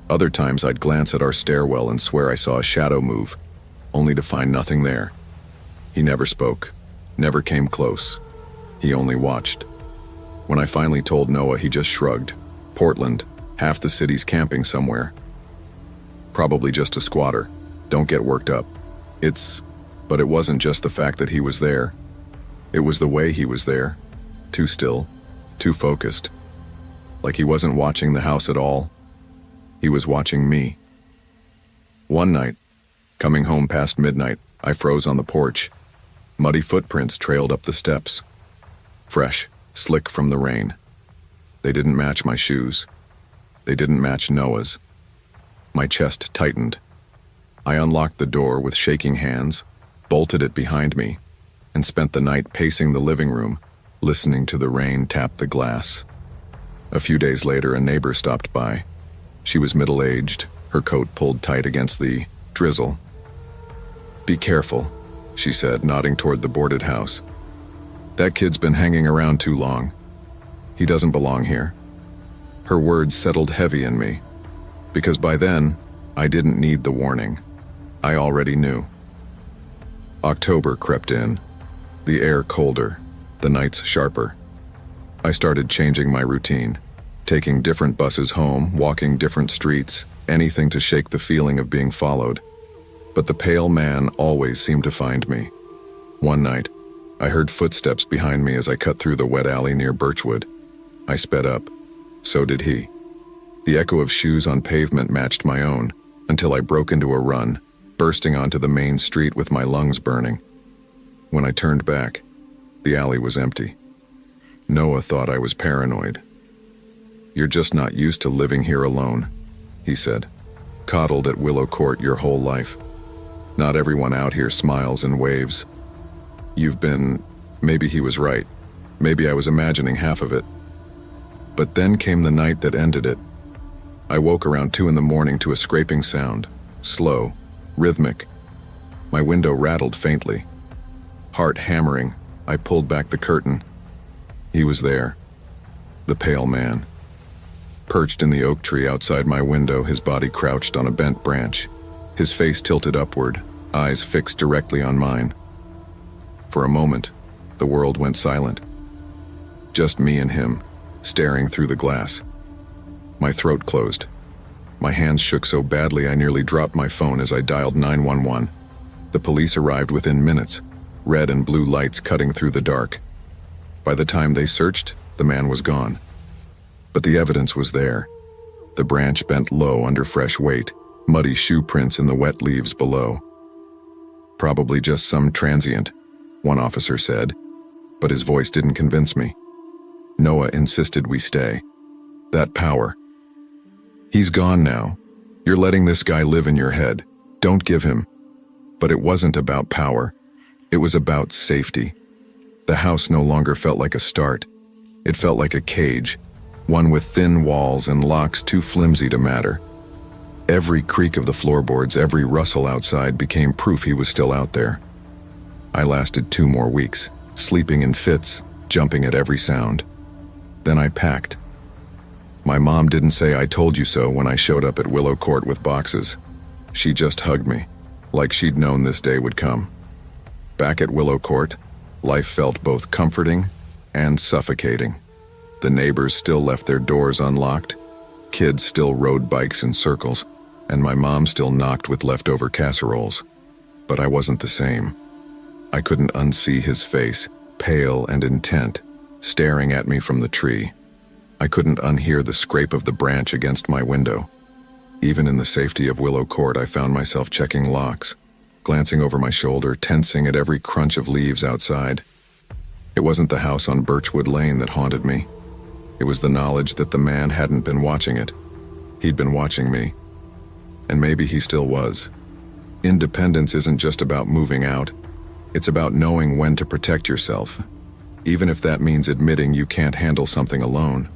Other times I'd glance at our stairwell and swear I saw a shadow move, only to find nothing there. He never spoke, never came close. He only watched. When I finally told Noah, he just shrugged. Portland, half the city's camping somewhere. Probably just a squatter. Don't get worked up. But it wasn't just the fact that he was there. It was the way he was there. Too still, too focused. Like he wasn't watching the house at all. He was watching me. One night, coming home past midnight, I froze on the porch. Muddy footprints trailed up the steps. Fresh, slick from the rain. They didn't match my shoes. They didn't match Noah's. My chest tightened. I unlocked the door with shaking hands, bolted it behind me, and spent the night pacing the living room, listening to the rain tap the glass. A few days later, a neighbor stopped by. She was middle-aged, her coat pulled tight against the drizzle. "Be careful," she said, nodding toward the boarded house. "That kid's been hanging around too long. He doesn't belong here." Her words settled heavy in me, because by then, I didn't need the warning. I already knew. October crept in, the air colder, the nights sharper. I started changing my routine, taking different buses home, walking different streets, anything to shake the feeling of being followed. But the pale man always seemed to find me. One night, I heard footsteps behind me as I cut through the wet alley near Birchwood. I sped up. So did he. The echo of shoes on pavement matched my own, until I broke into a run, bursting onto the main street with my lungs burning. When I turned back, the alley was empty. Noah thought I was paranoid. "You're just not used to living here alone," he said. "Coddled at Willow Court your whole life. Not everyone out here smiles and waves. You've been..." Maybe he was right. Maybe I was imagining half of it. But then came the night that ended it. I woke around 2 a.m. to a scraping sound, slow, rhythmic. My window rattled faintly. Heart hammering, I pulled back the curtain. He was there. The pale man. Perched in the oak tree outside my window, his body crouched on a bent branch, his face tilted upward, eyes fixed directly on mine. For a moment, the world went silent. Just me and him, staring through the glass. My throat closed. My hands shook so badly I nearly dropped my phone as I dialed 911. The police arrived within minutes, red and blue lights cutting through the dark. By the time they searched, the man was gone. But the evidence was there. The branch bent low under fresh weight, muddy shoe prints in the wet leaves below. "Probably just some transient," one officer said, but his voice didn't convince me. Noah insisted we stay. That power. "He's gone now," You're letting this guy live in your head. Don't give him. But it wasn't about power. It was about safety. The house no longer felt like a start. It felt like a cage, one with thin walls and locks too flimsy to matter. Every creak of the floorboards, every rustle outside became proof he was still out there. I lasted 2 more weeks, sleeping in fits, jumping at every sound. Then I packed. My mom didn't say "I told you so" when I showed up at Willow Court with boxes. She just hugged me, like she'd known this day would come. Back at Willow Court, life felt both comforting and suffocating. The neighbors still left their doors unlocked, kids still rode bikes in circles, and my mom still knocked with leftover casseroles. But I wasn't the same. I couldn't unsee his face, pale and intent, staring at me from the tree. I couldn't unhear the scrape of the branch against my window. Even in the safety of Willow Court, I found myself checking locks, glancing over my shoulder, tensing at every crunch of leaves outside. It wasn't the house on Birchwood Lane that haunted me. It was the knowledge that the man hadn't been watching it. He'd been watching me. And maybe he still was. Independence isn't just about moving out. It's about knowing when to protect yourself, even if that means admitting you can't handle something alone.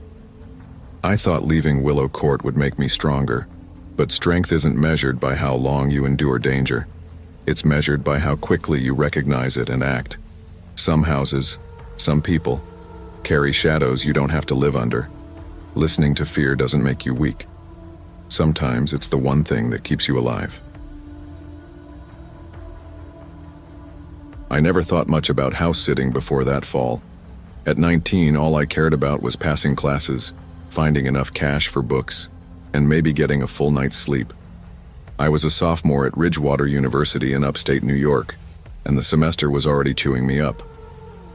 I thought leaving Willow Court would make me stronger, but strength isn't measured by how long you endure danger. It's measured by how quickly you recognize it and act. Some houses, some people, carry shadows you don't have to live under. Listening to fear doesn't make you weak. Sometimes it's the one thing that keeps you alive. I never thought much about house-sitting before that fall. At 19, all I cared about was passing classes, finding enough cash for books, and maybe getting a full night's sleep. I was a sophomore at Ridgewater University in upstate New York, and the semester was already chewing me up.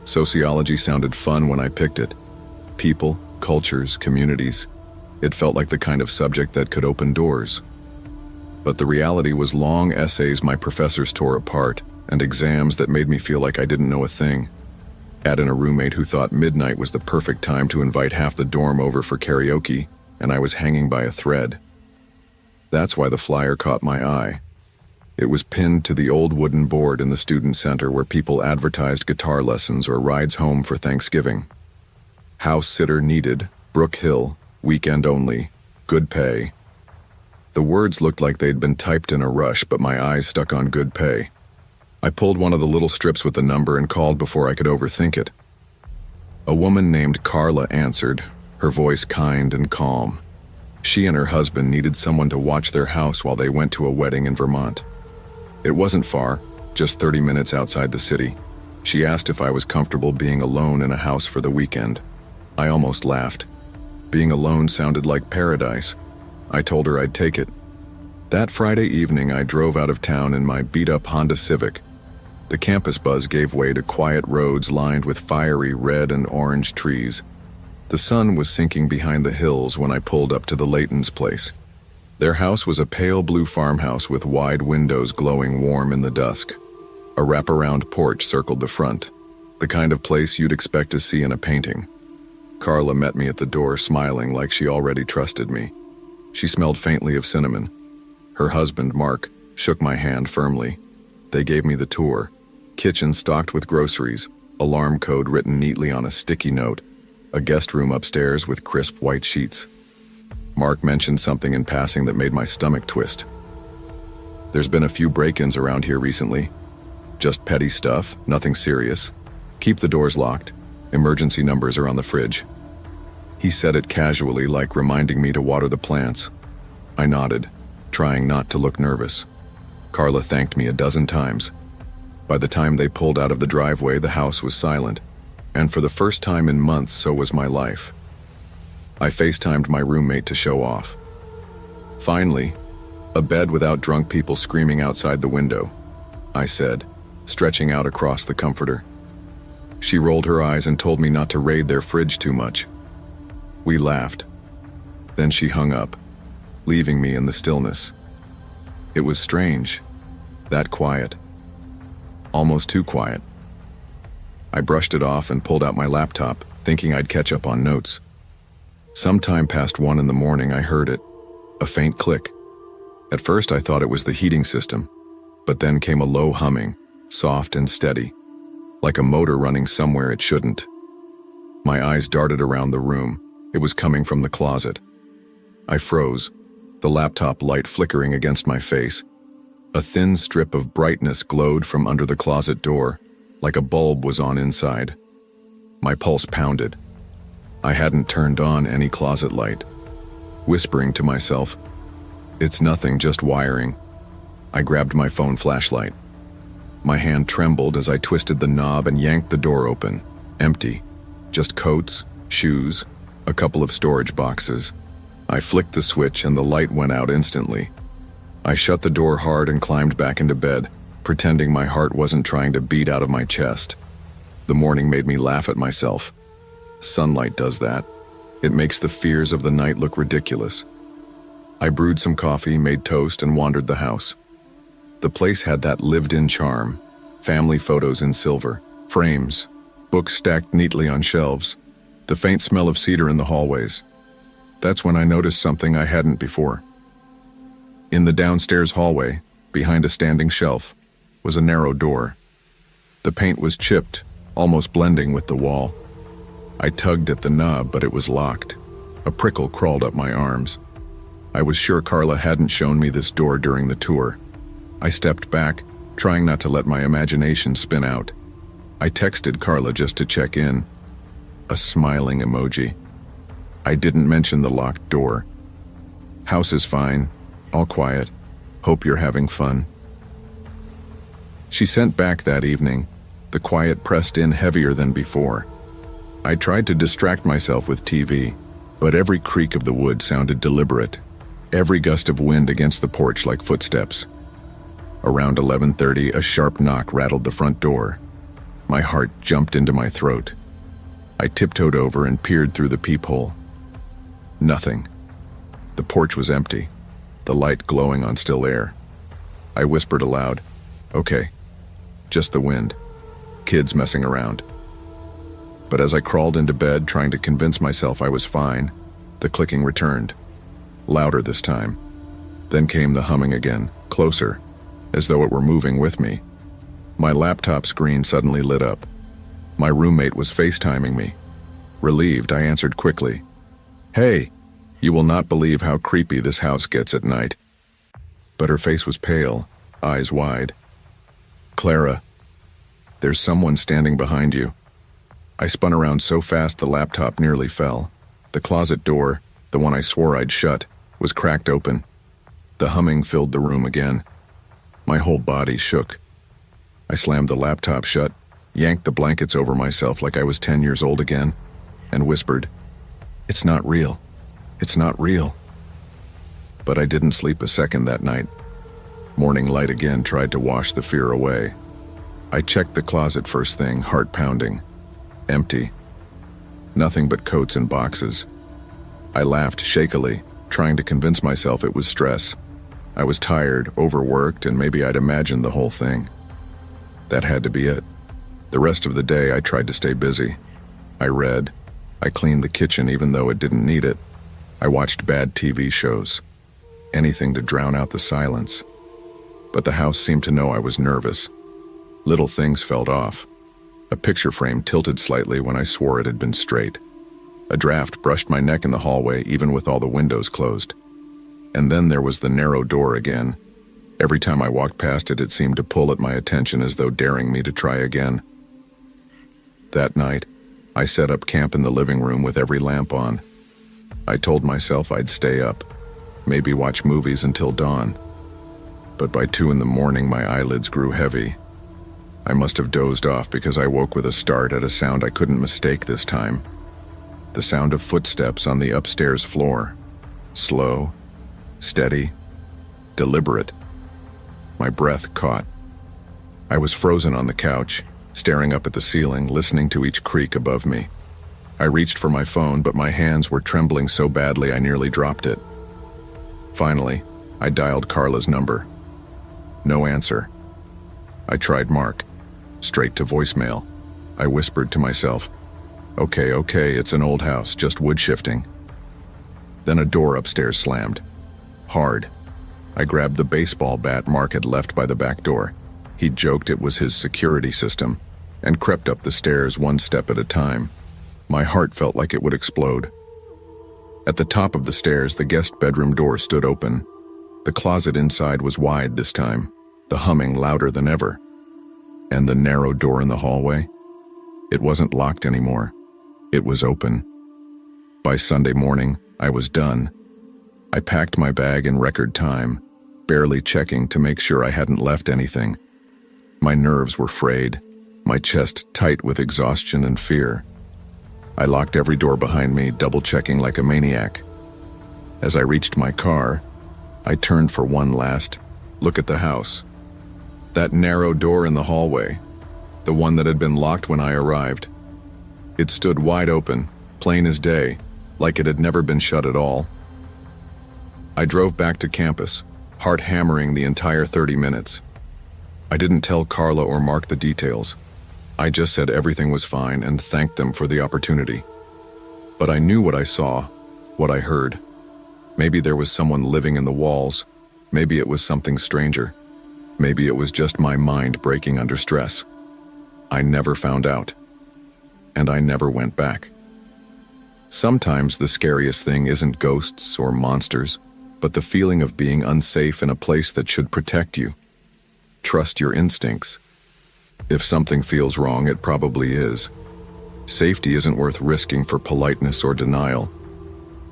Sociology sounded fun when I picked it. People, cultures, communities. It felt like the kind of subject that could open doors. But the reality was long essays my professors tore apart, and exams that made me feel like I didn't know a thing. Add in a roommate who thought midnight was the perfect time to invite half the dorm over for karaoke, and I was hanging by a thread. That's why the flyer caught my eye. It was pinned to the old wooden board in the student center where people advertised guitar lessons or rides home for Thanksgiving. House sitter needed, Brook Hill, weekend only, good pay. The words looked like they'd been typed in a rush, but my eyes stuck on good pay. I pulled one of the little strips with the number and called before I could overthink it. A woman named Carla answered, her voice kind and calm. She and her husband needed someone to watch their house while they went to a wedding in Vermont. It wasn't far, just 30 minutes outside the city. She asked if I was comfortable being alone in a house for the weekend. I almost laughed. Being alone sounded like paradise. I told her I'd take it. That Friday evening, I drove out of town in my beat-up Honda Civic. The campus buzz gave way to quiet roads lined with fiery red and orange trees. The sun was sinking behind the hills when I pulled up to the Layton's place. Their house was a pale blue farmhouse with wide windows glowing warm in the dusk. A wraparound porch circled the front, the kind of place you'd expect to see in a painting. Carla met me at the door, smiling like she already trusted me. She smelled faintly of cinnamon. Her husband, Mark, shook my hand firmly. They gave me the tour. Kitchen stocked with groceries, alarm code written neatly on a sticky note, a guest room upstairs with crisp white sheets. Mark mentioned something in passing that made my stomach twist. There's been a few break-ins around here recently. Just petty stuff, nothing serious. Keep the doors locked. Emergency numbers are on the fridge. He said it casually, like reminding me to water the plants. I nodded, trying not to look nervous. Carla thanked me a dozen times. By the time they pulled out of the driveway, the house was silent, and for the first time in months, so was my life. I FaceTimed my roommate to show off. Finally, a bed without drunk people screaming outside the window, I said, stretching out across the comforter. She rolled her eyes and told me not to raid their fridge too much. We laughed. Then she hung up, leaving me in the stillness. It was strange, that quiet. Almost too quiet. I brushed it off and pulled out my laptop, thinking I'd catch up on notes. Sometime past 1 in the morning, I heard it, a faint click. At first I thought it was the heating system, but then came a low humming, soft and steady, like a motor running somewhere it shouldn't. My eyes darted around the room. It was coming from the closet. I froze, the laptop light flickering against my face. A thin strip of brightness glowed from under the closet door, like a bulb was on inside. My pulse pounded. I hadn't turned on any closet light. Whispering to myself, "It's nothing, just wiring." I grabbed my phone flashlight. My hand trembled as I twisted the knob and yanked the door open. Empty. Just coats, shoes, a couple of storage boxes. I flicked the switch and the light went out instantly. I shut the door hard and climbed back into bed, pretending my heart wasn't trying to beat out of my chest. The morning made me laugh at myself. Sunlight does that. It makes the fears of the night look ridiculous. I brewed some coffee, made toast, and wandered the house. The place had that lived-in charm. Family photos in silver, frames, books stacked neatly on shelves, the faint smell of cedar in the hallways. That's when I noticed something I hadn't before. In the downstairs hallway, behind a standing shelf, was a narrow door. The paint was chipped, almost blending with the wall. I tugged at the knob, but it was locked. A prickle crawled up my arms. I was sure Carla hadn't shown me this door during the tour. I stepped back, trying not to let my imagination spin out. I texted Carla just to check in. A smiling emoji. I didn't mention the locked door. "House is fine, all quiet. Hope you're having fun." She sent back that evening. The quiet pressed in heavier than before. I tried to distract myself with TV, but every creak of the wood sounded deliberate. Every gust of wind against the porch like footsteps. Around 11:30, a sharp knock rattled the front door. My heart jumped into my throat. I tiptoed over and peered through the peephole. Nothing. The porch was empty, the light glowing on still air. I whispered aloud, "Okay, just the wind. Kids messing around." But as I crawled into bed trying to convince myself I was fine, the clicking returned. Louder this time. Then came the humming again, closer, as though it were moving with me. My laptop screen suddenly lit up. My roommate was FaceTiming me. Relieved, I answered quickly. "Hey, you will not believe how creepy this house gets at night." But her face was pale, eyes wide. "Clara, there's someone standing behind you." I spun around so fast the laptop nearly fell. The closet door, the one I swore I'd shut, was cracked open. The humming filled the room again. My whole body shook. I slammed the laptop shut, yanked the blankets over myself like I was 10 years old again, and whispered, "It's not real. It's not real." But I didn't sleep a second that night. Morning light again tried to wash the fear away. I checked the closet first thing, heart pounding. Empty. Nothing but coats and boxes. I laughed shakily, trying to convince myself it was stress. I was tired, overworked, and maybe I'd imagined the whole thing. That had to be it. The rest of the day I tried to stay busy. I read. I cleaned the kitchen even though it didn't need it. I watched bad TV shows. Anything to drown out the silence. But the house seemed to know I was nervous. Little things felt off. A picture frame tilted slightly when I swore it had been straight. A draft brushed my neck in the hallway even with all the windows closed. And then there was the narrow door again. Every time I walked past it, it seemed to pull at my attention as though daring me to try again. That night, I set up camp in the living room with every lamp on. I told myself I'd stay up, maybe watch movies until dawn. But by 2 a.m, my eyelids grew heavy. I must have dozed off because I woke with a start at a sound I couldn't mistake this time. The sound of footsteps on the upstairs floor. Slow, steady, deliberate. My breath caught. I was frozen on the couch, staring up at the ceiling, listening to each creak above me. I reached for my phone, but my hands were trembling so badly I nearly dropped it. Finally, I dialed Carla's number. No answer. I tried Mark. Straight to voicemail. I whispered to myself, Okay, it's an old house, just wood shifting." Then a door upstairs slammed. Hard. I grabbed the baseball bat Mark had left by the back door. He joked it was his security system, and crept up the stairs one step at a time. My heart felt like it would explode. At the top of the stairs, the guest bedroom door stood open. The closet inside was wide this time, the humming louder than ever. And the narrow door in the hallway? It wasn't locked anymore. It was open. By Sunday morning, I was done. I packed my bag in record time, barely checking to make sure I hadn't left anything. My nerves were frayed, my chest tight with exhaustion and fear. I locked every door behind me, double-checking like a maniac. As I reached my car, I turned for one last look at the house. That narrow door in the hallway, the one that had been locked when I arrived. It stood wide open, plain as day, like it had never been shut at all. I drove back to campus, heart hammering the entire 30 minutes. I didn't tell Carla or Mark the details. I just said everything was fine and thanked them for the opportunity. But I knew what I saw, what I heard. Maybe there was someone living in the walls. Maybe it was something stranger. Maybe it was just my mind breaking under stress. I never found out. And I never went back. Sometimes the scariest thing isn't ghosts or monsters, but the feeling of being unsafe in a place that should protect you. Trust your instincts. If something feels wrong, it probably is. Safety isn't worth risking for politeness or denial.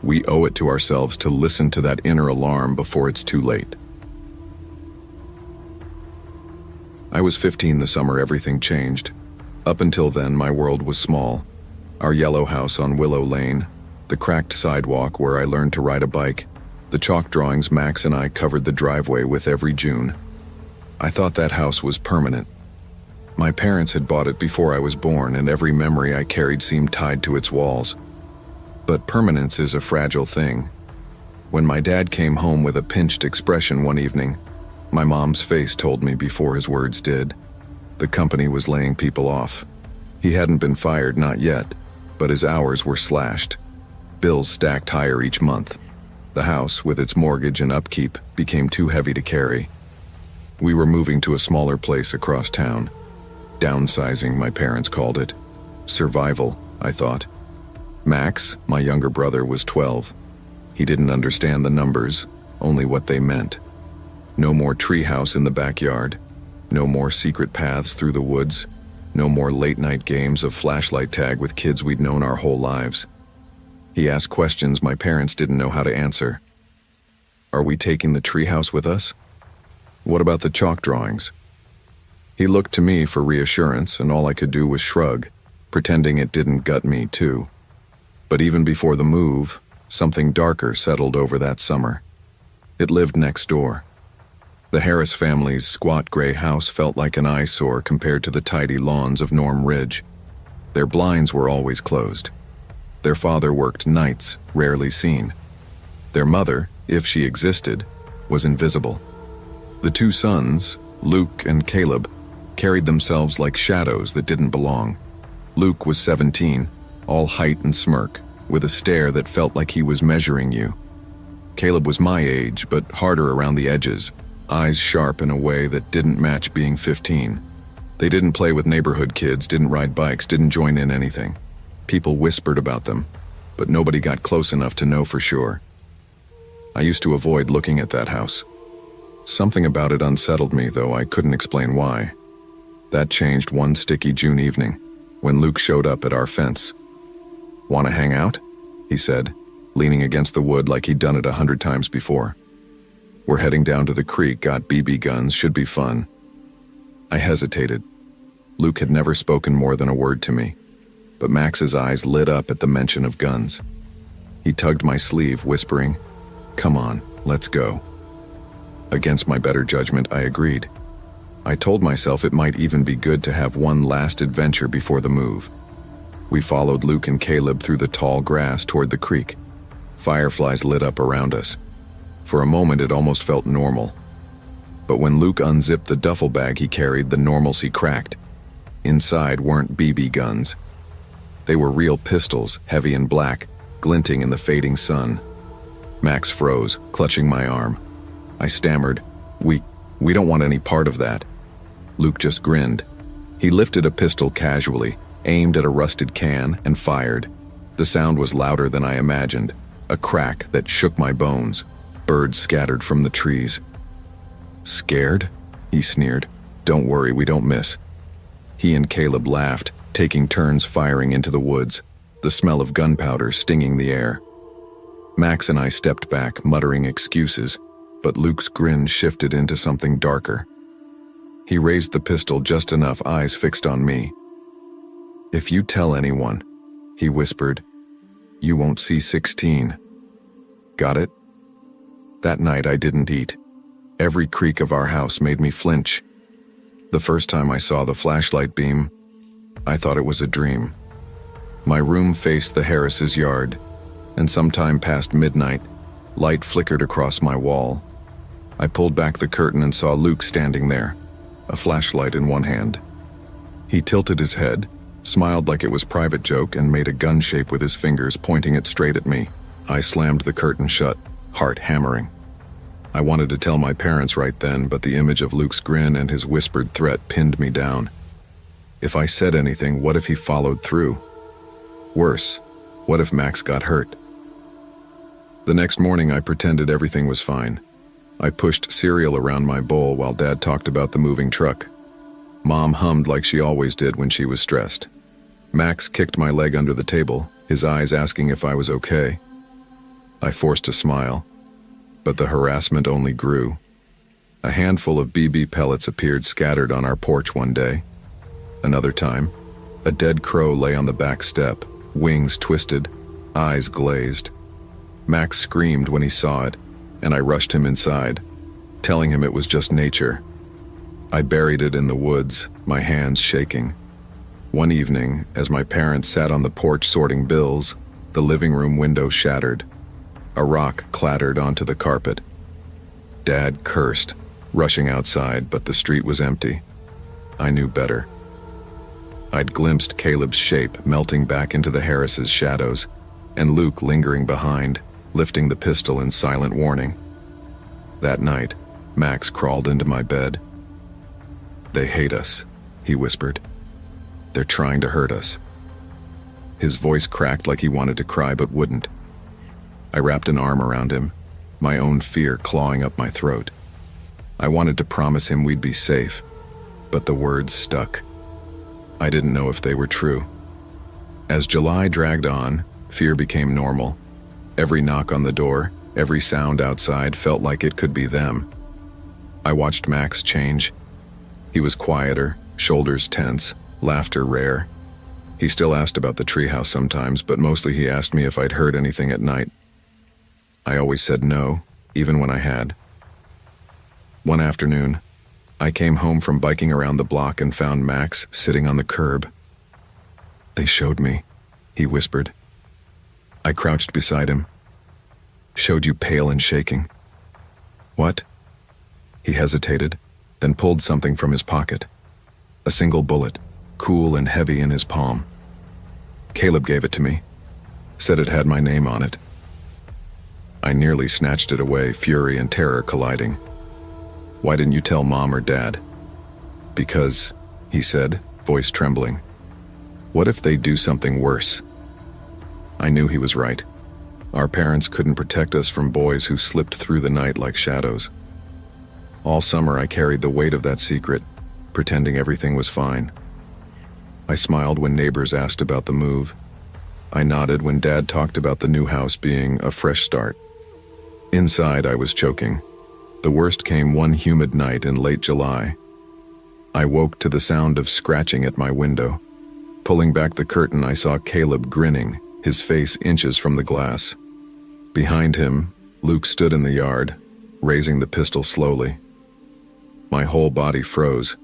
We owe it to ourselves to listen to that inner alarm before it's too late. I was 15 the summer everything changed. Up until then, my world was small. Our yellow house on Willow Lane, the cracked sidewalk where I learned to ride a bike, the chalk drawings Max and I covered the driveway with every June. I thought that house was permanent. My parents had bought it before I was born, and every memory I carried seemed tied to its walls. But permanence is a fragile thing. When my dad came home with a pinched expression one evening, my mom's face told me before his words did. The company was laying people off. He hadn't been fired, not yet, but his hours were slashed. Bills stacked higher each month. The house, with its mortgage and upkeep, became too heavy to carry. We were moving to a smaller place across town. Downsizing, my parents called it. Survival, I thought. Max, my younger brother, was 12. He didn't understand the numbers, only what they meant. No more treehouse in the backyard. No more secret paths through the woods. No more late-night games of flashlight tag with kids we'd known our whole lives. He asked questions my parents didn't know how to answer. Are we taking the treehouse with us? What about the chalk drawings? He looked to me for reassurance, and all I could do was shrug, pretending it didn't gut me too. But even before the move, something darker settled over that summer. It lived next door. The Harris family's squat gray house felt like an eyesore compared to the tidy lawns of Norm Ridge. Their blinds were always closed. Their father worked nights, rarely seen. Their mother, if she existed, was invisible. The two sons, Luke and Caleb, carried themselves like shadows that didn't belong. Luke was 17, all height and smirk, with a stare that felt like he was measuring you. Caleb was my age, but harder around the edges, eyes sharp in a way that didn't match being 15. They didn't play with neighborhood kids, didn't ride bikes, didn't join in anything. People whispered about them, but nobody got close enough to know for sure. I used to avoid looking at that house. Something about it unsettled me, though I couldn't explain why. That changed one sticky June evening, when Luke showed up at our fence. "Want to hang out?" he said, leaning against the wood like he'd done it 100 times before. "We're heading down to the creek, got BB guns, should be fun." I hesitated. Luke had never spoken more than a word to me, but Max's eyes lit up at the mention of guns. He tugged my sleeve, whispering, "Come on, let's go." Against my better judgment, I agreed. I told myself it might even be good to have one last adventure before the move. We followed Luke and Caleb through the tall grass toward the creek. Fireflies lit up around us. For a moment, it almost felt normal. But when Luke unzipped the duffel bag he carried, the normalcy cracked. Inside weren't BB guns. They were real pistols, heavy and black, glinting in the fading sun. Max froze, clutching my arm. I stammered, We don't want any part of that." Luke just grinned. He lifted a pistol casually, aimed at a rusted can, and fired. The sound was louder than I imagined, a crack that shook my bones. Birds scattered from the trees. "Scared?" he sneered. "Don't worry, we don't miss." He and Caleb laughed, taking turns firing into the woods, the smell of gunpowder stinging the air. Max and I stepped back, muttering excuses, but Luke's grin shifted into something darker. He raised the pistol just enough, eyes fixed on me. "If you tell anyone," he whispered, "you won't see 16. Got it?" That night I didn't eat. Every creak of our house made me flinch. The first time I saw the flashlight beam, I thought it was a dream. My room faced the Harris's yard, and sometime past midnight, light flickered across my wall. I pulled back the curtain and saw Luke standing there, a flashlight in one hand. He tilted his head, smiled like it was private joke, and made a gun shape with his fingers, pointing it straight at me. I slammed the curtain shut, heart hammering. I wanted to tell my parents right then, but the image of Luke's grin and his whispered threat pinned me down. If I said anything, what if he followed through? Worse, what if Max got hurt? The next morning I pretended everything was fine. I pushed cereal around my bowl while Dad talked about the moving truck. Mom hummed like she always did when she was stressed. Max kicked my leg under the table, his eyes asking if I was okay. I forced a smile, but the harassment only grew. A handful of BB pellets appeared scattered on our porch one day. Another time, a dead crow lay on the back step, wings twisted, eyes glazed. Max screamed when he saw it, and I rushed him inside, telling him it was just nature. I buried it in the woods, my hands shaking. One evening, as my parents sat on the porch sorting bills, the living room window shattered. A rock clattered onto the carpet. Dad cursed, rushing outside, but the street was empty. I knew better. I'd glimpsed Caleb's shape melting back into the Harris's shadows, and Luke lingering behind, lifting the pistol in silent warning. That night, Max crawled into my bed. "They hate us," he whispered. "They're trying to hurt us." His voice cracked like he wanted to cry but wouldn't. I wrapped an arm around him, my own fear clawing up my throat. I wanted to promise him we'd be safe, but the words stuck. I didn't know if they were true. As July dragged on, fear became normal. Every knock on the door, every sound outside felt like it could be them. I watched Max change. He was quieter, shoulders tense, laughter rare. He still asked about the treehouse sometimes, but mostly he asked me if I'd heard anything at night. I always said no, even when I had. One afternoon, I came home from biking around the block and found Max sitting on the curb. "They showed me," he whispered. I crouched beside him. "Showed you pale and shaking." "What?" He hesitated, then pulled something from his pocket. A single bullet, cool and heavy in his palm. "Caleb gave it to me. Said it had my name on it." I nearly snatched it away, fury and terror colliding. "Why didn't you tell Mom or Dad?" "Because," he said, voice trembling. "What if they do something worse?" I knew he was right. Our parents couldn't protect us from boys who slipped through the night like shadows. All summer I carried the weight of that secret, pretending everything was fine. I smiled when neighbors asked about the move. I nodded when Dad talked about the new house being a fresh start. Inside I was choking. The worst came one humid night in late July. I woke to the sound of scratching at my window. Pulling back the curtain, I saw Caleb grinning, his face inches from the glass. Behind him, Luke stood in the yard, raising the pistol slowly. My whole body froze.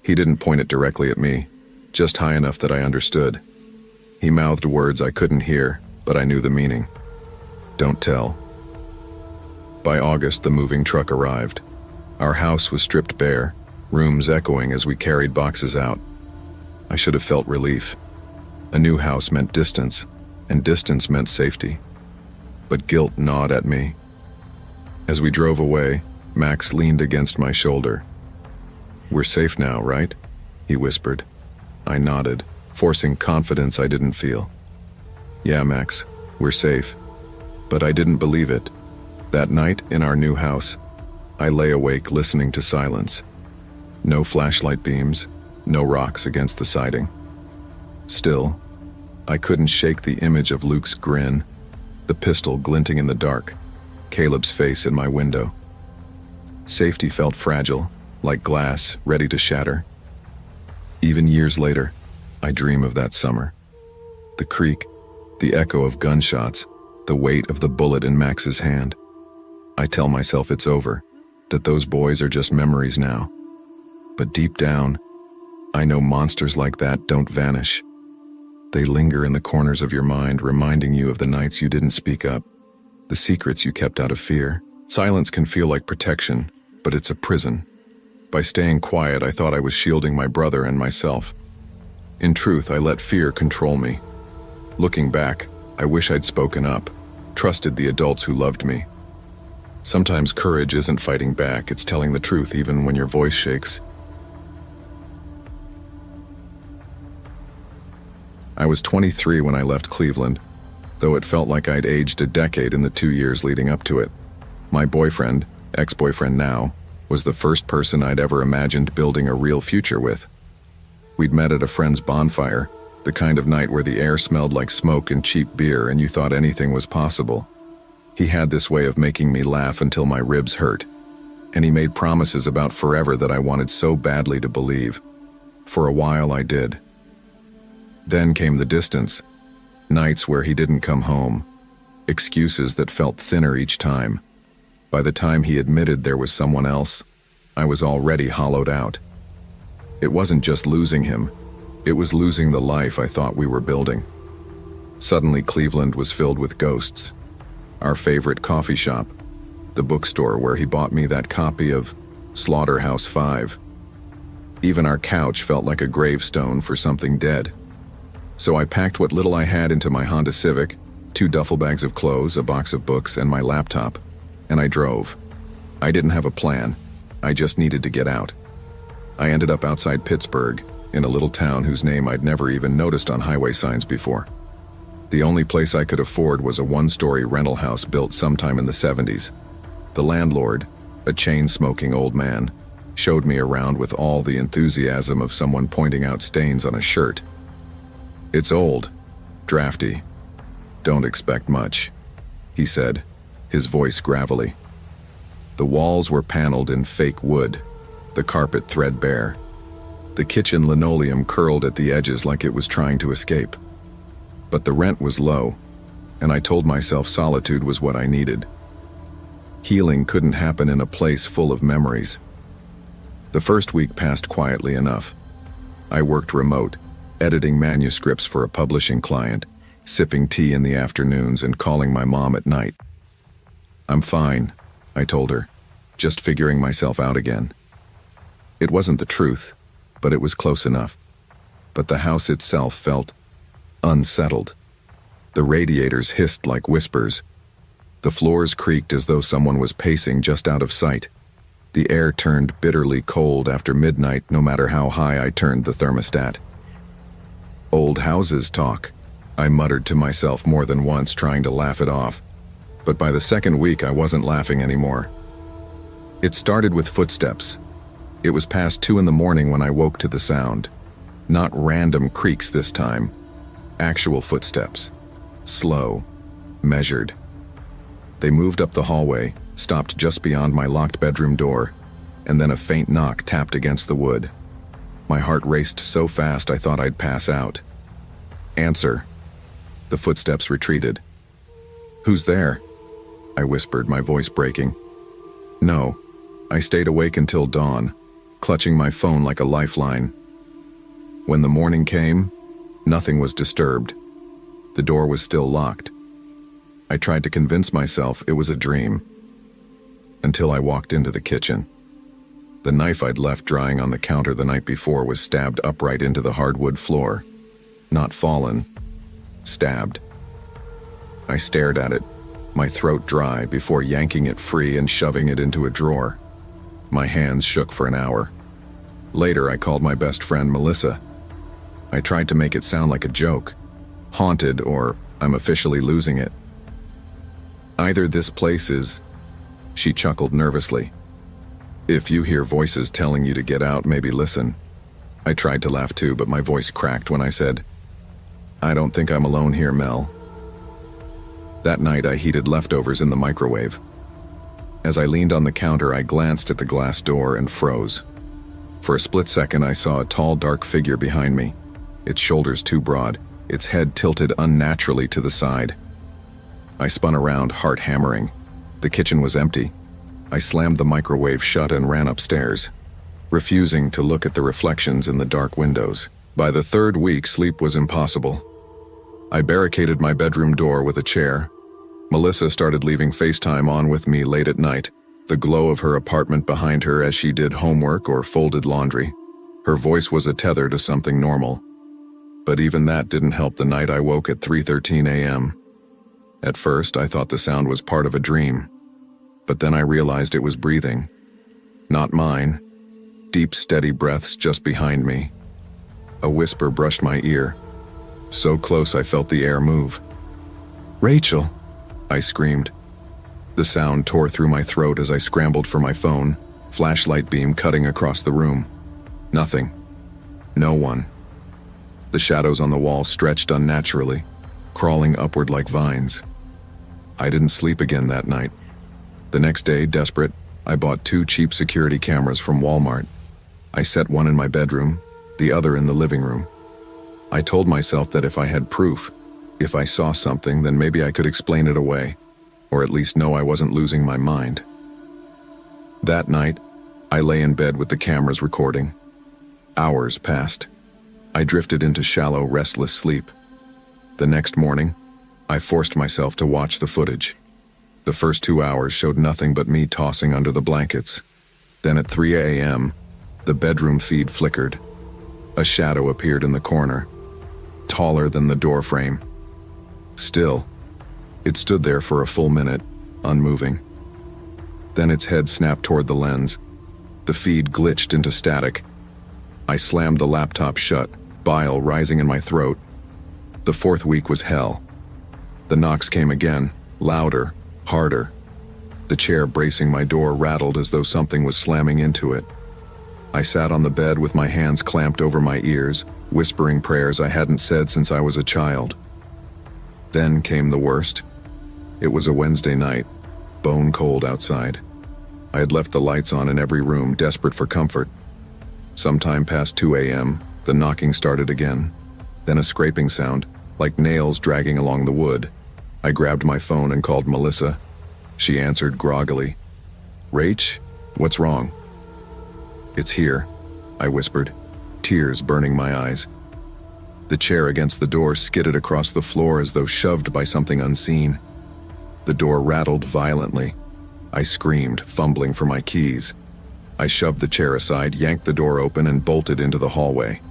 He didn't point it directly at me, just high enough that I understood. He mouthed words I couldn't hear, but I knew the meaning. "Don't tell." By August, the moving truck arrived. Our house was stripped bare, rooms echoing as we carried boxes out. I should have felt relief. A new house meant distance, and distance meant safety. But guilt gnawed at me. As we drove away, Max leaned against my shoulder. "We're safe now, right?" he whispered. I nodded, forcing confidence I didn't feel. "Yeah, Max, we're safe." But I didn't believe it. That night in our new house, I lay awake listening to silence. No flashlight beams, no rocks against the siding. Still, I couldn't shake the image of Luke's grin, the pistol glinting in the dark, Caleb's face in my window. Safety felt fragile, like glass ready to shatter. Even years later, I dream of that summer. The creak, the echo of gunshots, the weight of the bullet in Max's hand. I tell myself it's over, that those boys are just memories now. But deep down, I know monsters like that don't vanish. They linger in the corners of your mind, reminding you of the nights you didn't speak up, the secrets you kept out of fear. Silence can feel like protection, but it's a prison. By staying quiet, I thought I was shielding my brother and myself. In truth, I let fear control me. Looking back, I wish I'd spoken up, trusted the adults who loved me. Sometimes courage isn't fighting back, it's telling the truth even when your voice shakes. I was 23 when I left Cleveland, though it felt like I'd aged a decade in the 2 years leading up to it. My boyfriend, ex-boyfriend now, was the first person I'd ever imagined building a real future with. We'd met at a friend's bonfire, the kind of night where the air smelled like smoke and cheap beer and you thought anything was possible. He had this way of making me laugh until my ribs hurt, and he made promises about forever that I wanted so badly to believe. For a while I did. Then came the distance, nights where he didn't come home, excuses that felt thinner each time. By the time he admitted there was someone else, I was already hollowed out. It wasn't just losing him, it was losing the life I thought we were building. Suddenly Cleveland was filled with ghosts. Our favorite coffee shop, the bookstore where he bought me that copy of Slaughterhouse-Five. Even our couch felt like a gravestone for something dead. So I packed what little I had into my Honda Civic, 2 duffel bags of clothes, a box of books, and my laptop, and I drove. I didn't have a plan. I just needed to get out. I ended up outside Pittsburgh, in a little town whose name I'd never even noticed on highway signs before. The only place I could afford was a 1-story rental house built sometime in the 70s. The landlord, a chain-smoking old man, showed me around with all the enthusiasm of someone pointing out stains on a shirt. "It's old, drafty. Don't expect much," he said, his voice gravelly. The walls were paneled in fake wood, the carpet threadbare. The kitchen linoleum curled at the edges like it was trying to escape. But the rent was low, and I told myself solitude was what I needed. Healing couldn't happen in a place full of memories. The first week passed quietly enough. I worked remote, editing manuscripts for a publishing client, sipping tea in the afternoons and calling my mom at night. "I'm fine," I told her, just figuring myself out again. It wasn't the truth, but it was close enough. But the house itself felt unsettled. The radiators hissed like whispers. The floors creaked as though someone was pacing just out of sight. The air turned bitterly cold after midnight, no matter how high I turned the thermostat. "Old houses talk," I muttered to myself more than once, trying to laugh it off. But by the second week, I wasn't laughing anymore. It started with footsteps. It was past 2 in the morning when I woke to the sound. Not random creaks this time. Actual footsteps. Slow. Measured. They moved up the hallway, stopped just beyond my locked bedroom door, and then a faint knock tapped against the wood. My heart raced so fast I thought I'd pass out. "Answer." The footsteps retreated. "Who's there?" I whispered, my voice breaking. No. I stayed awake until dawn, clutching my phone like a lifeline. When the morning came, nothing was disturbed. The door was still locked. I tried to convince myself it was a dream, until I walked into the kitchen. The knife I'd left drying on the counter the night before was stabbed upright into the hardwood floor. Not fallen, stabbed. I stared at it, my throat dry, before yanking it free and shoving it into a drawer. My hands shook for an hour. Later, I called my best friend, Melissa. I tried to make it sound like a joke. Haunted, or I'm officially losing it. Either this place is... She chuckled nervously. If you hear voices telling you to get out, maybe listen. I tried to laugh too, but my voice cracked when I said, I don't think I'm alone here, Mel. That night, I heated leftovers in the microwave. As I leaned on the counter, I glanced at the glass door and froze. For a split second, I saw a tall, dark figure behind me, its shoulders too broad, its head tilted unnaturally to the side. I spun around, heart hammering. The kitchen was empty. I slammed the microwave shut and ran upstairs, refusing to look at the reflections in the dark windows. By the third week, sleep was impossible. I barricaded my bedroom door with a chair. Melissa started leaving FaceTime on with me late at night, the glow of her apartment behind her as she did homework or folded laundry. Her voice was a tether to something normal. But even that didn't help the night I woke at 3:13 a.m. At first, I thought the sound was part of a dream. But then I realized it was breathing. Not mine. Deep, steady breaths just behind me. A whisper brushed my ear. So close I felt the air move. "Rachel!" I screamed. The sound tore through my throat as I scrambled for my phone, flashlight beam cutting across the room. Nothing. No one. The shadows on the wall stretched unnaturally, crawling upward like vines. I didn't sleep again that night. The next day, desperate, I bought 2 cheap security cameras from Walmart. I set one in my bedroom, the other in the living room. I told myself that if I had proof, if I saw something, then maybe I could explain it away, or at least know I wasn't losing my mind. That night, I lay in bed with the cameras recording. Hours passed. I drifted into shallow, restless sleep. The next morning, I forced myself to watch the footage. The first 2 hours showed nothing but me tossing under the blankets. Then at 3 a.m., the bedroom feed flickered. A shadow appeared in the corner, taller than the door frame. Still, it stood there for a full minute, unmoving. Then its head snapped toward the lens. The feed glitched into static. I slammed the laptop shut, bile rising in my throat. The 4th week was hell. The knocks came again, louder, harder. The chair bracing my door rattled as though something was slamming into it. I sat on the bed with my hands clamped over my ears, whispering prayers I hadn't said since I was a child. Then came the worst. It was a Wednesday night, bone cold outside. I had left the lights on in every room, desperate for comfort. Sometime past 2 a.m., the knocking started again. Then a scraping sound, like nails dragging along the wood. I grabbed my phone and called Melissa. She answered groggily. "Rach, what's wrong?" "It's here," I whispered, tears burning my eyes. The chair against the door skidded across the floor as though shoved by something unseen. The door rattled violently. I screamed, fumbling for my keys. I shoved the chair aside, yanked the door open, and bolted into the hallway.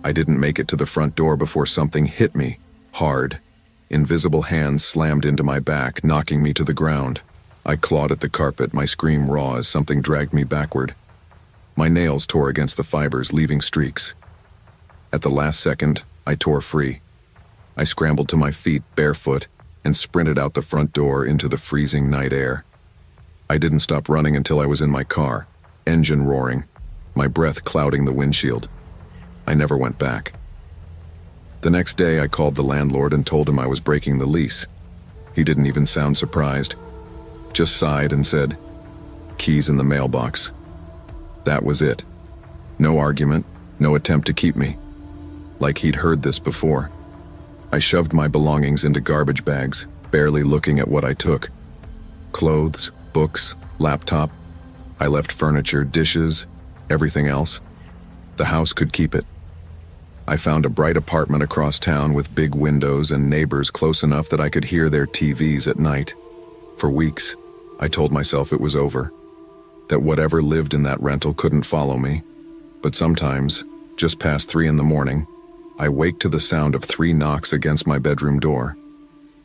I didn't make it to the front door before something hit me, hard. Invisible hands slammed into my back, knocking me to the ground. I clawed at the carpet, my scream raw as something dragged me backward. My nails tore against the fibers, leaving streaks. At the last second, I tore free. I scrambled to my feet, barefoot, and sprinted out the front door into the freezing night air. I didn't stop running until I was in my car, engine roaring, my breath clouding the windshield. I never went back. The next day, I called the landlord and told him I was breaking the lease. He didn't even sound surprised, just sighed and said, "Keys in the mailbox." That was it. No argument, no attempt to keep me. Like he'd heard this before. I shoved my belongings into garbage bags, barely looking at what I took. Clothes, books, laptop. I left furniture, dishes, everything else. The house could keep it. I found a bright apartment across town with big windows and neighbors close enough that I could hear their TVs at night. For weeks, I told myself it was over. That whatever lived in that rental couldn't follow me. But sometimes, just past 3 in the morning, I wake to the sound of 3 knocks against my bedroom door.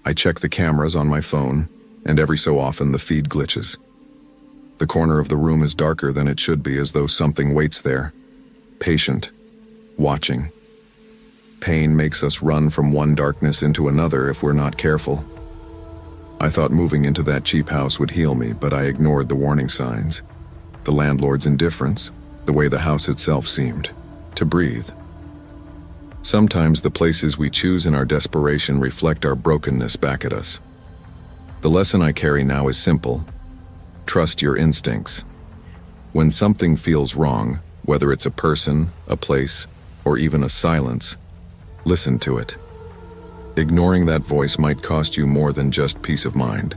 I check the cameras on my phone, and every so often the feed glitches. The corner of the room is darker than it should be, as though something waits there, patient, watching. Pain makes us run from one darkness into another if we're not careful. I thought moving into that cheap house would heal me, but I ignored the warning signs. The landlord's indifference, the way the house itself seemed to breathe. Sometimes the places we choose in our desperation reflect our brokenness back at us. The lesson I carry now is simple. Trust your instincts. When something feels wrong, whether it's a person, a place, or even a silence, listen to it. Ignoring that voice might cost you more than just peace of mind.